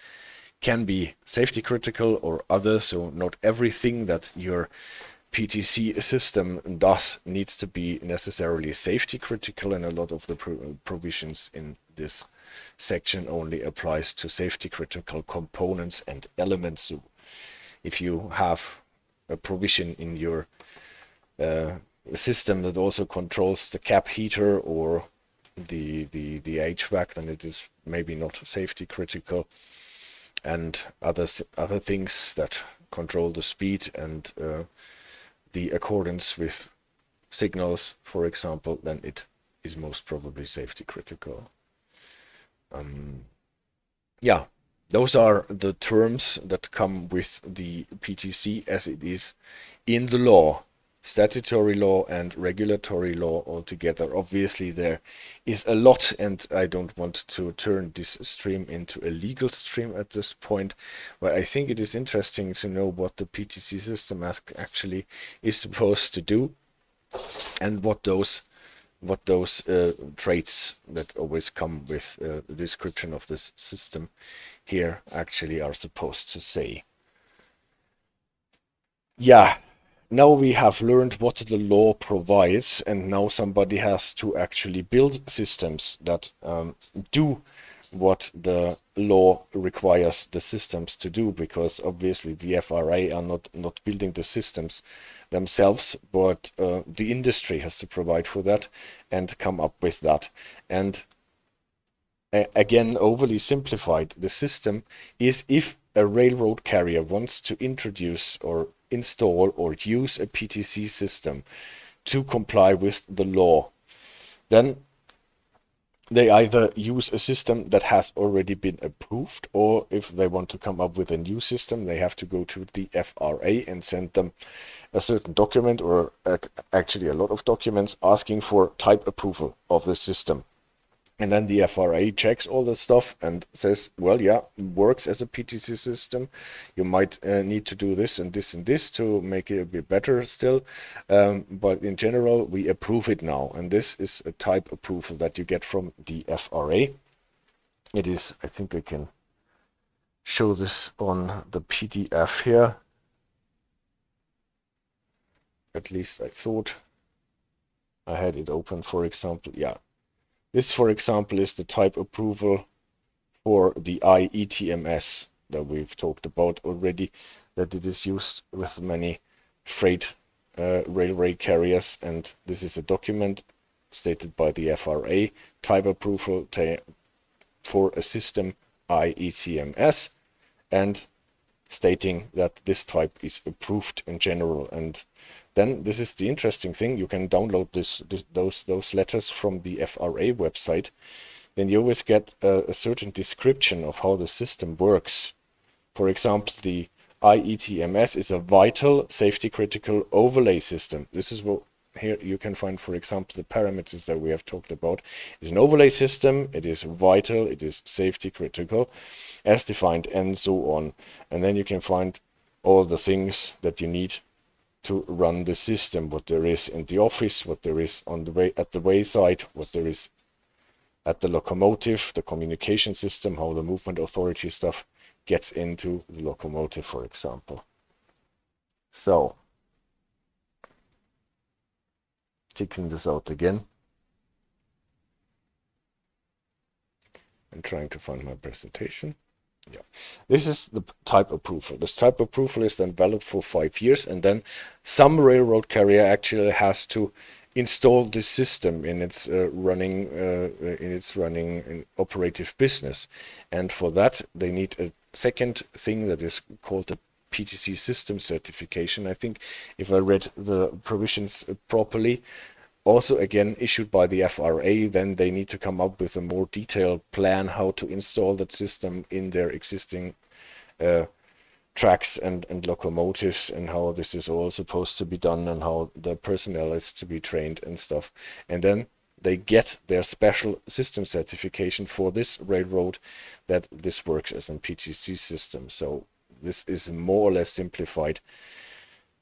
can be safety critical or other, so not everything that your PTC system does needs to be necessarily safety critical, and a lot of the provisions in this section only applies to safety critical components and elements. So if you have a provision in your system that also controls the cab heater or the HVAC, then it is maybe not safety critical, and other things that control the speed and the accordance with signals, for example, then it is most probably safety critical. Yeah, those are the terms that come with the PTC as it is in the law. statutory law and regulatory law altogether. Obviously, there is a lot, and I don't want to turn this stream into a legal stream at this point, but I think it is interesting to know what the PTC system actually is supposed to do, and what those traits that always come with the description of this system here actually are supposed to say. Yeah, now we have learned what the law provides, and now somebody has to actually build systems that do what the law requires the systems to do, because obviously the FRA are not building the systems themselves, but the industry has to provide for that and come up with that. And again, overly simplified, the system is if a railroad carrier wants to introduce or install or use a PTC system to comply with the law, then they either use a system that has already been approved, or if they want to come up with a new system, they have to go to the FRA and send them a certain document, or actually a lot of documents, asking for type approval of the system. And then the FRA checks all the stuff and says, well, yeah, works as a PTC system. You might need to do this and this and this to make it a bit better still. But in general, we approve it now. And this is a type approval that you get from the FRA. It is, I think I can show this on the PDF here. At least I thought I had it open, for example. Yeah. This, for example, is the type approval for the IETMS that we've talked about already, that it is used with many freight railway carriers. And this is a document stated by the FRA, type approval for a system IETMS, and stating that this type is approved in general. And then this is the interesting thing. You can download those letters from the FRA website. Then you always get a certain description of how the system works. For example, the IETMS is a vital safety critical overlay system. This is what here you can find, for example, the parameters that we have talked about. It's an overlay system, it is vital, it is safety critical, as defined, and so on. And then you can find all the things that you need to run the system, what there is in the office, what there is on the way at the wayside, what there is at the locomotive, the communication system, how the movement authority stuff gets into the locomotive, for example. So, taking this out again and trying to find my presentation. Yeah, this is the type approval. This type approval is then valid for 5 years, and then some railroad carrier actually has to install this system in its running operative business. And for that, they need a second thing that is called the PTC system certification. I think if I read the provisions properly, also again issued by the FRA, then they need to come up with a more detailed plan how to install that system in their existing tracks and locomotives, and how this is all supposed to be done, and how the personnel is to be trained and stuff. And then they get their special system certification for this railroad that this works as a PTC system. So this is more or less simplified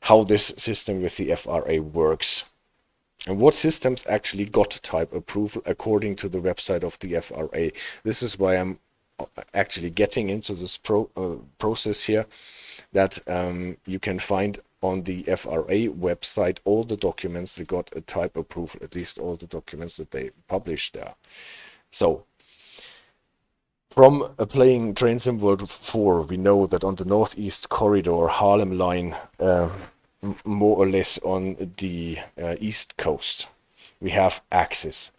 how this system with the FRA works. And what systems actually got type approval according to the website of the FRA. This is why I'm actually getting into this process here, that you can find on the FRA website all the documents that got a type approval, at least all the documents that they published there. So, from playing Train Sim World 4, we know that on the Northeast Corridor, Harlem Line, more or less on the East Coast, we have access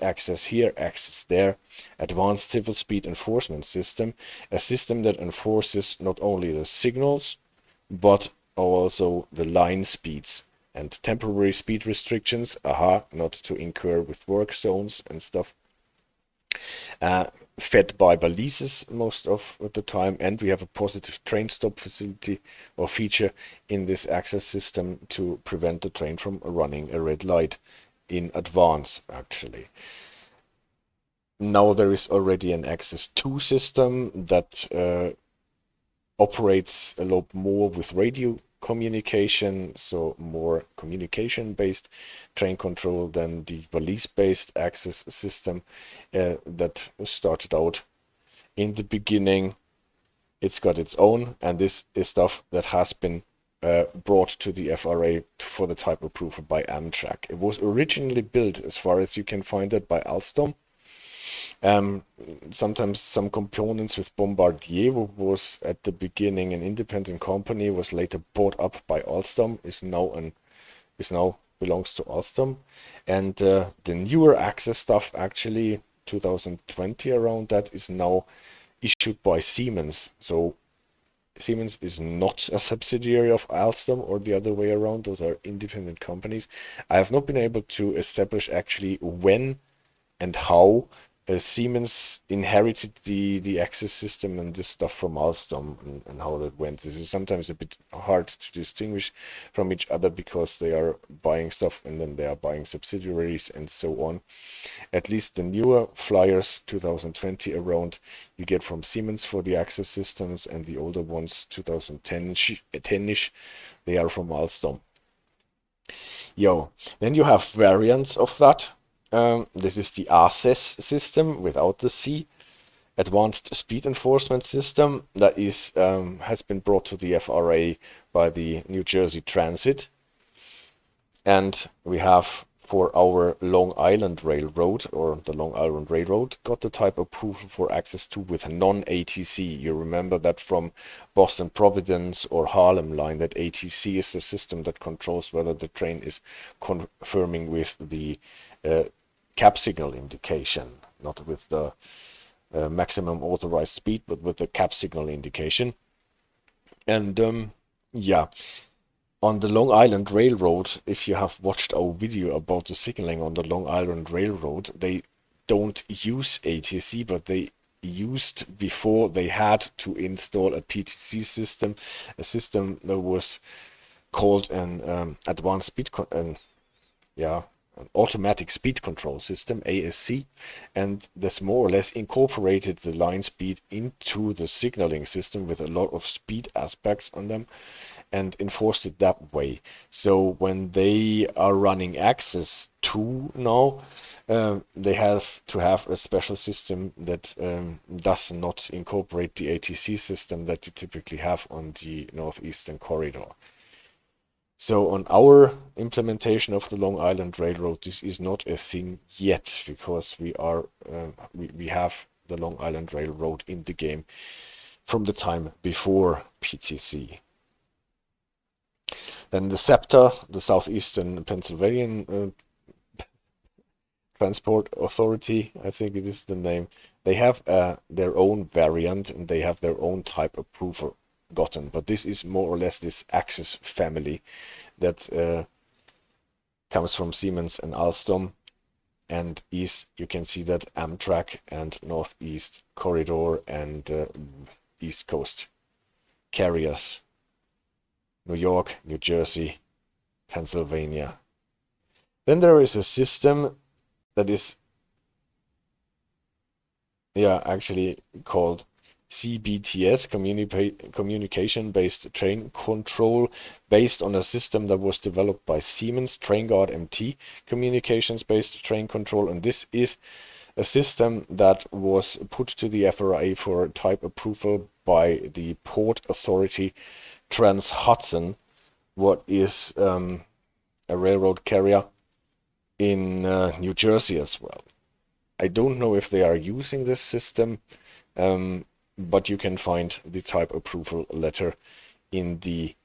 here, access there, advanced civil speed enforcement system, a system that enforces not only the signals, but also the line speeds and temporary speed restrictions, not to incur with work zones and stuff. fed by balises most of the time, and we have a positive train stop facility or feature in this access system to prevent the train from running a red light in advance, actually. Now there is already an access 2 system that operates a lot more with radio communication, so more communication-based train control than the balise-based access system that started out in the beginning. It's got its own, and this is stuff that has been brought to the FRA for the type approval by Amtrak. It was originally built, as far as you can find it, by Alstom. Sometimes some components with Bombardier, who was at the beginning an independent company, was later bought up by Alstom, is now belongs to Alstom. And the newer access stuff, actually 2020 around that, is now issued by Siemens. So Siemens is not a subsidiary of Alstom or the other way around. Those are independent companies. I have not been able to establish actually when and how Siemens inherited the access system and this stuff from Alstom, and how that went. This is sometimes a bit hard to distinguish from each other because they are buying stuff and then they are buying subsidiaries and so on. At least the newer Flyers 2020 around you get from Siemens for the access systems, and the older ones 2010-ish, they are from Alstom. Then you have variants of that. This is the ACES system without the C, Advanced Speed Enforcement System, that is has been brought to the FRA by the New Jersey Transit. And we have for our Long Island Railroad, or the Long Island Railroad, got the type approval for access to with non-ATC. You remember that from Boston Providence or Harlem line, that ATC is the system that controls whether the train is confirming with the cab signal indication, not with the maximum authorized speed, but with the cab signal indication. And on the Long Island Railroad, if you have watched our video about the signaling on the Long Island Railroad, they don't use ATC, but they used before they had to install a PTC system, a system that was called an advanced speed an automatic speed control system, ASC, and this more or less incorporated the line speed into the signaling system with a lot of speed aspects on them and enforced it that way. So when they are running access 2 now, they have to have a special system that does not incorporate the ATC system that you typically have on the Northeastern Corridor. So on our implementation of the Long Island Railroad, this is not a thing yet, because we have the Long Island Railroad in the game from the time before PTC. Then the SEPTA, the Southeastern Pennsylvanian Transport Authority, I think it is the name, they have their own variant and they have their own type approval gotten, but this is more or less this access family that comes from Siemens and Alstom, and you can see that Amtrak and Northeast Corridor and East Coast carriers, New York, New Jersey, Pennsylvania. Then there is a system that is actually called CBTS, Communication-Based Train Control, based on a system that was developed by Siemens, TrainGuard MT, Communications-Based Train Control, and this is a system that was put to the FRA for type approval by the Port Authority Trans-Hudson, what is a railroad carrier in New Jersey as well. I don't know if they are using this system, but you can find the type approval letter in the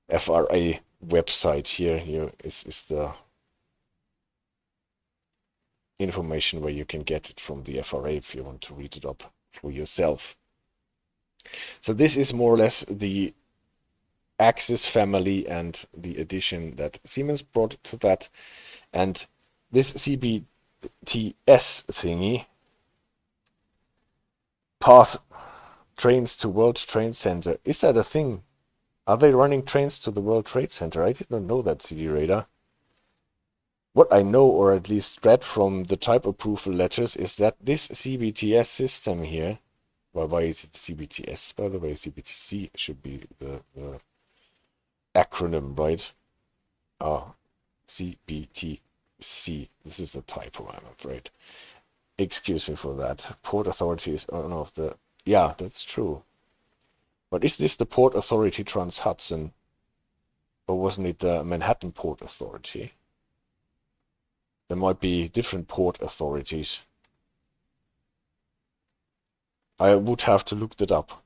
FRA website. Here is the information where you can get it from the FRA if you want to read it up for yourself. So this is more or less the Axis family and the addition that Siemens brought to that. And this CBTS thingy path trains to World Trade Center. Is that a thing? Are they running trains to the World Trade Center? I did not know that, CD Radar. What I know, or at least read from the type approval letters, is that this CBTS system here, well, why is it CBTS? By the way, CBTC should be the acronym, right? CBTC. This is a typo, I'm afraid. Excuse me for that. Port Authority is one of the... Yeah, that's true. But is this the Port Authority Trans-Hudson? Or wasn't it the Manhattan Port Authority? There might be different port authorities. I would have to look that up.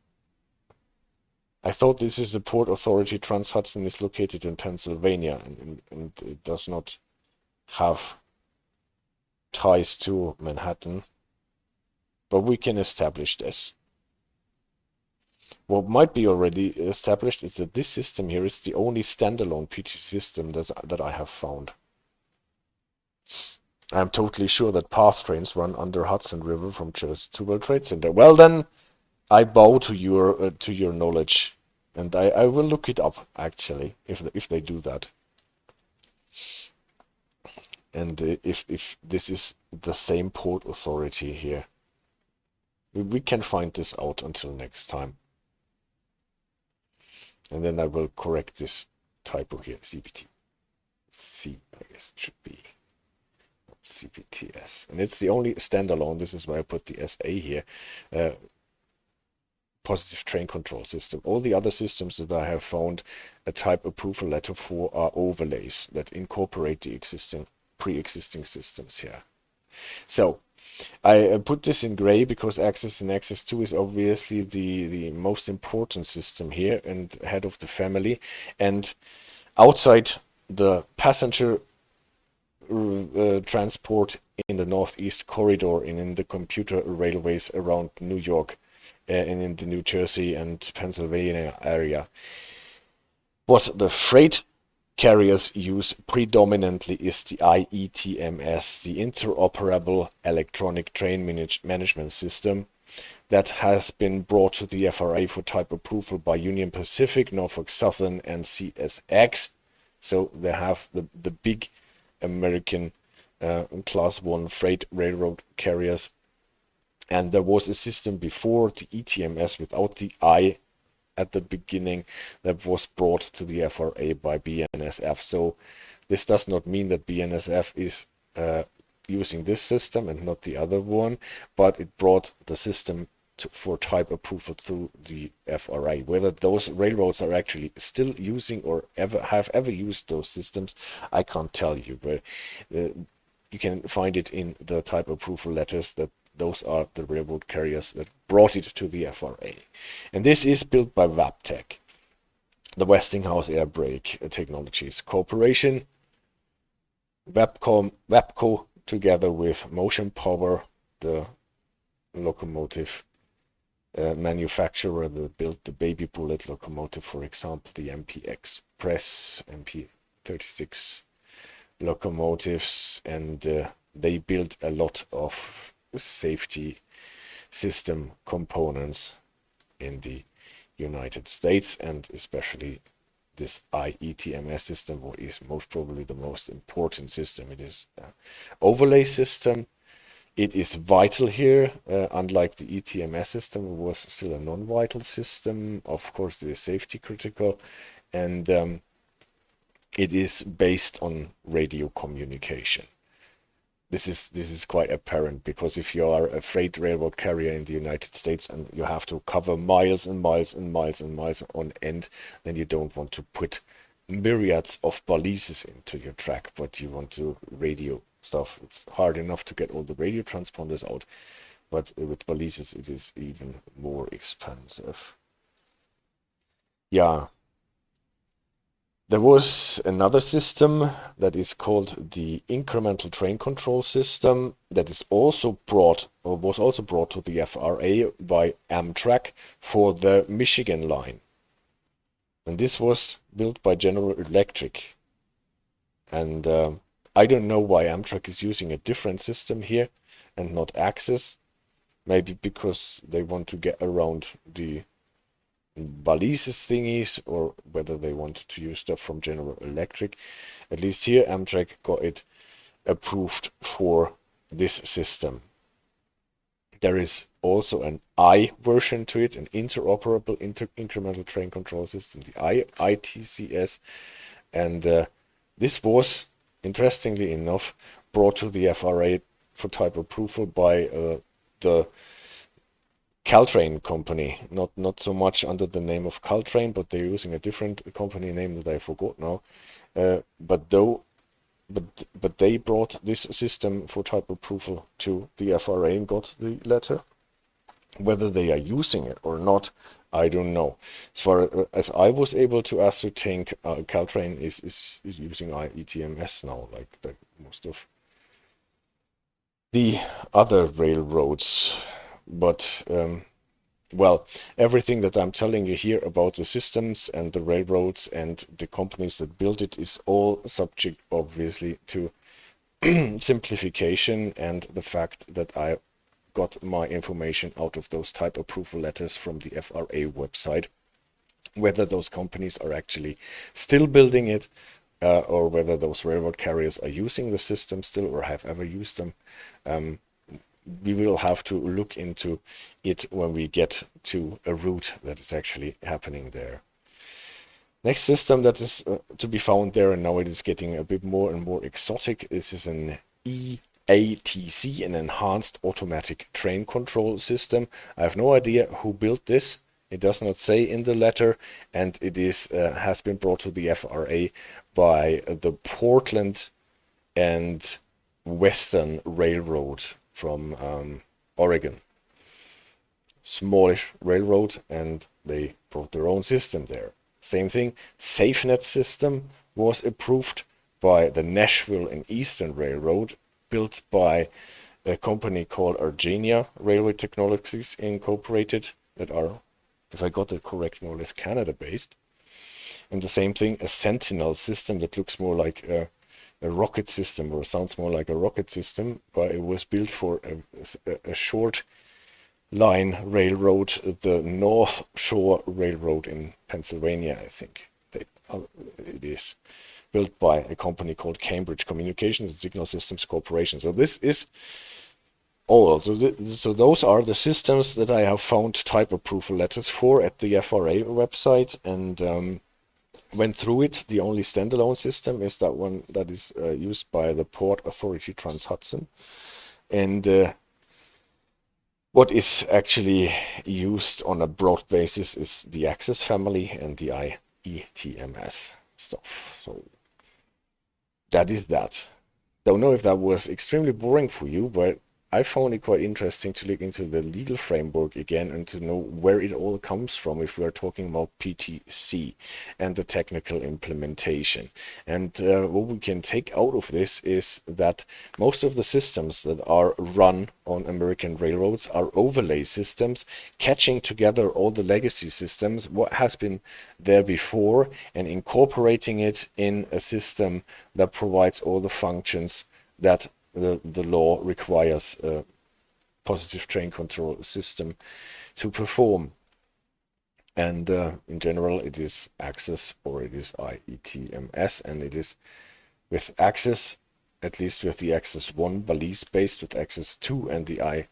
I thought this is the Port Authority. Trans-Hudson is located in Pennsylvania, and it does not have ties to Manhattan. But we can establish this. What might be already established is that this system here is the only standalone PTC system that I have found. I'm totally sure that path trains run under Hudson River from Jersey to World Trade Center. Well then, I bow to your knowledge, and I will look it up actually if they do that, and if this is the same port authority here. We can find this out until next time. And then I will correct this typo here. CBTC, I guess it should be CBTS. And it's the only standalone. This is why I put the SA here. Positive train control system. All the other systems that I have found a type approval letter for are overlays that incorporate the pre-existing systems here. So I put this in gray because Access and Access 2 is obviously the most important system here and head of the family. And outside the passenger transport in the Northeast Corridor and in the commuter railways around New York and in the New Jersey and Pennsylvania area, what the freight carriers use predominantly is the IETMS, the Interoperable Electronic Train Management System, that has been brought to the FRA for type approval by Union Pacific, Norfolk Southern, and CSX. So they have the big American Class 1 freight railroad carriers. And there was a system before, the ETMS, without the I at the beginning, that was brought to the FRA by BNSF. So this does not mean that BNSF is using this system and not the other one, but it brought the system for type approval to the FRA. Whether those railroads are actually still using or have ever used those systems, I can't tell you, but you can find it in the type approval letters that those are the railroad carriers that brought it to the FRA. And this is built by Wabtec, the Westinghouse Air Brake Technologies Corporation. Wabco, together with Motion Power, the locomotive manufacturer that built the Baby Bullet locomotive, for example, the MP Express, MP36 locomotives, and they built a lot of safety system components in the United States, and especially this IETMS system, what is most probably the most important system. It is an overlay system. It is vital here, unlike the ETMS system, it was still a non-vital system. Of course, it is safety critical, and it is based on radio communication. This is quite apparent, because if you are a freight railroad carrier in the United States and you have to cover miles and miles and miles and miles on end, then you don't want to put myriads of balises into your track, but you want to radio stuff. It's hard enough to get all the radio transponders out, but with balises it is even more expensive. Yeah. There was another system that is called the Incremental Train Control System that is also brought, or was also brought to the FRA by Amtrak for the Michigan line. And this was built by General Electric. And I don't know why Amtrak is using a different system here and not Access. maybe because they want to get around the balises thingies, or whether they wanted to use stuff from General Electric. At least here Amtrak got it approved for this system. There is also an I version to it, an interoperable incremental train control system, the ITCS, and this was, interestingly enough, brought to the FRA for type approval by the Caltrain company, not so much under the name of Caltrain, but they're using a different company name that I forgot now. But they brought this system for type approval to the FRA and got the letter. Whether they are using it or not, I don't know. As far as I was able to ascertain, Caltrain is using IETMS now, like most of the other railroads. But well, everything that I'm telling you here about the systems and the railroads and the companies that build it is all subject, obviously, to simplification and the fact that I got my information out of those type approval letters from the FRA website. Whether those companies are actually still building it, or whether those railroad carriers are using the system still or have ever used them, we will have to look into it when we get to a route that is actually happening there. Next system that is to be found there, and now it is getting a bit more and more exotic. This is an EATC, an enhanced automatic train control system. I have no idea who built this. It does not say in the letter, and it is has been brought to the FRA by the Portland and Western Railroad from Oregon. Smallish railroad, and they brought their own system there. Same thing, SafeNet system was approved by the Nashville and Eastern Railroad, built by a company called Argenia Railway Technologies Incorporated, that are, if I got it correct, more or less Canada-based. And the same thing, a Sentinel system that looks more like a rocket system, or sounds more like a rocket system, but it was built for a short line railroad, the North Shore Railroad in Pennsylvania, I think. It is built by a company called Cambridge Communications and Signal Systems Corporation. So this is all. So those are the systems that I have found type approval letters for at the FRA website, and went through it. The only standalone system is that one that is used by the Port Authority Trans-Hudson. And what is actually used on a broad basis is the Access family and the IETMS stuff. So that is that. Don't know if that was extremely boring for you, but I found it quite interesting to look into the legal framework again and to know where it all comes from if we are talking about PTC and the technical implementation. And what we can take out of this is that most of the systems that are run on American railroads are overlay systems, catching together all the legacy systems, what has been there before, and incorporating it in a system that provides all the functions that the law requires a positive train control system to perform. And in general, it is Access or it is IETMS, and it is with Access, at least with the Access 1 balise based, with Access 2 and the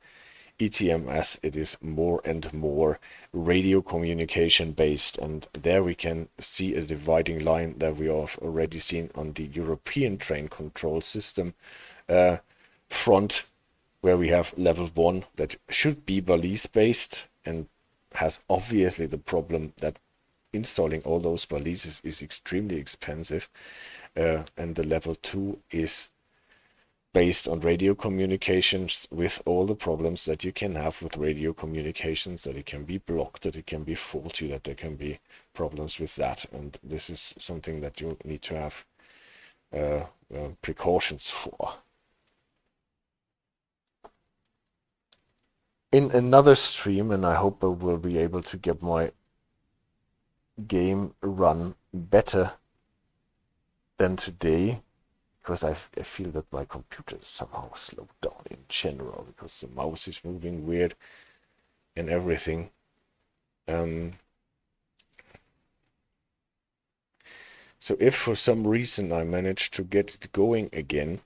IETMS, it is more and more radio communication based. And there we can see a dividing line that we have already seen on the European train control system front, where we have level 1 that should be balise based and has obviously the problem that installing all those balises is extremely expensive, and the level 2 is based on radio communications, with all the problems that you can have with radio communications, that it can be blocked, that it can be faulty, that there can be problems with that. And this is something that you need to have precautions for. In another stream, and I hope I will be able to get my game run better than today, because I feel that my computer is somehow slowed down in general, because the mouse is moving weird and everything. So if for some reason I manage to get it going again,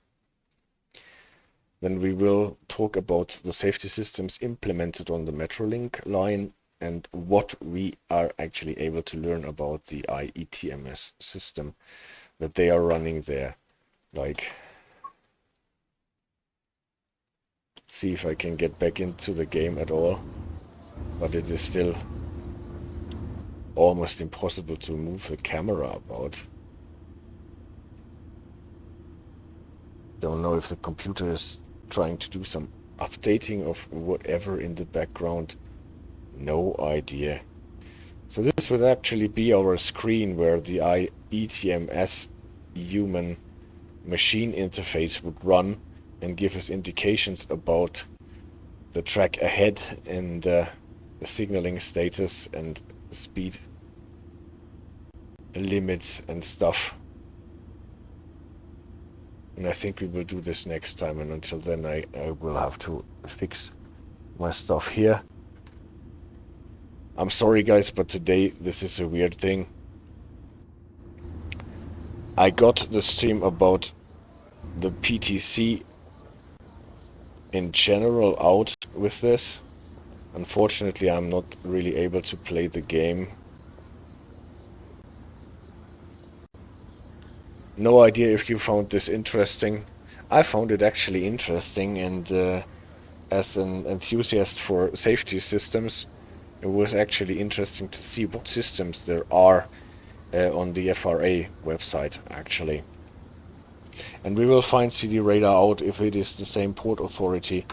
then we will talk about the safety systems implemented on the Metrolink line and what we are actually able to learn about the IETMS system that they are running there. Like, see if I can get back into the game at all, but it is still almost impossible to move the camera about. Don't know if the computer is trying to do some updating of whatever in the background. No idea. So this would actually be our screen where the IETMS human machine interface would run and give us indications about the track ahead and the signaling status and speed limits and stuff. And I think we will do this next time, and until then I will have to fix my stuff here. I'm sorry guys, but today this is a weird thing. I got the stream about the PTC in general out with this. Unfortunately, I'm not really able to play the game. No idea if you found this interesting. I found it actually interesting, and as an enthusiast for safety systems, it was actually interesting to see what systems there are on the FRA website, actually. And we will find CD Radar out if it is the same port authority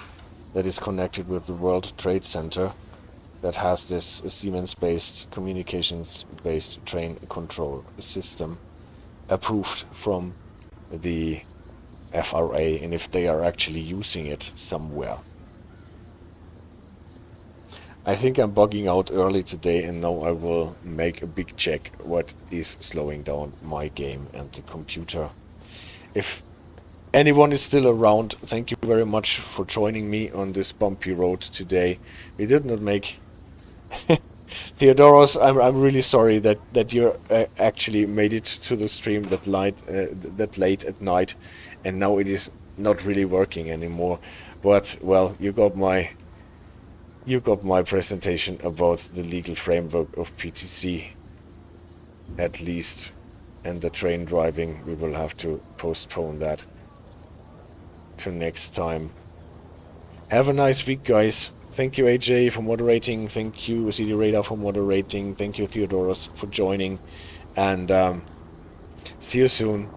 that is connected with the World Trade Center that has this Siemens-based, communications-based train control system approved from the FRA, and if they are actually using it somewhere. I think I'm bugging out early today, and now I will make a big check what is slowing down my game and the computer. If anyone is still around, thank you very much for joining me on this bumpy road today. We did not make... Theodoros, I'm really sorry that you actually made it to the stream that late at night, and now it is not really working anymore. But well, you got my presentation about the legal framework of PTC, at least, and the train driving. We will have to postpone that to next time. Have a nice week, guys. Thank you, AJ, for moderating. Thank you, CD Radar, for moderating. Thank you, Theodoros, for joining. And see you soon.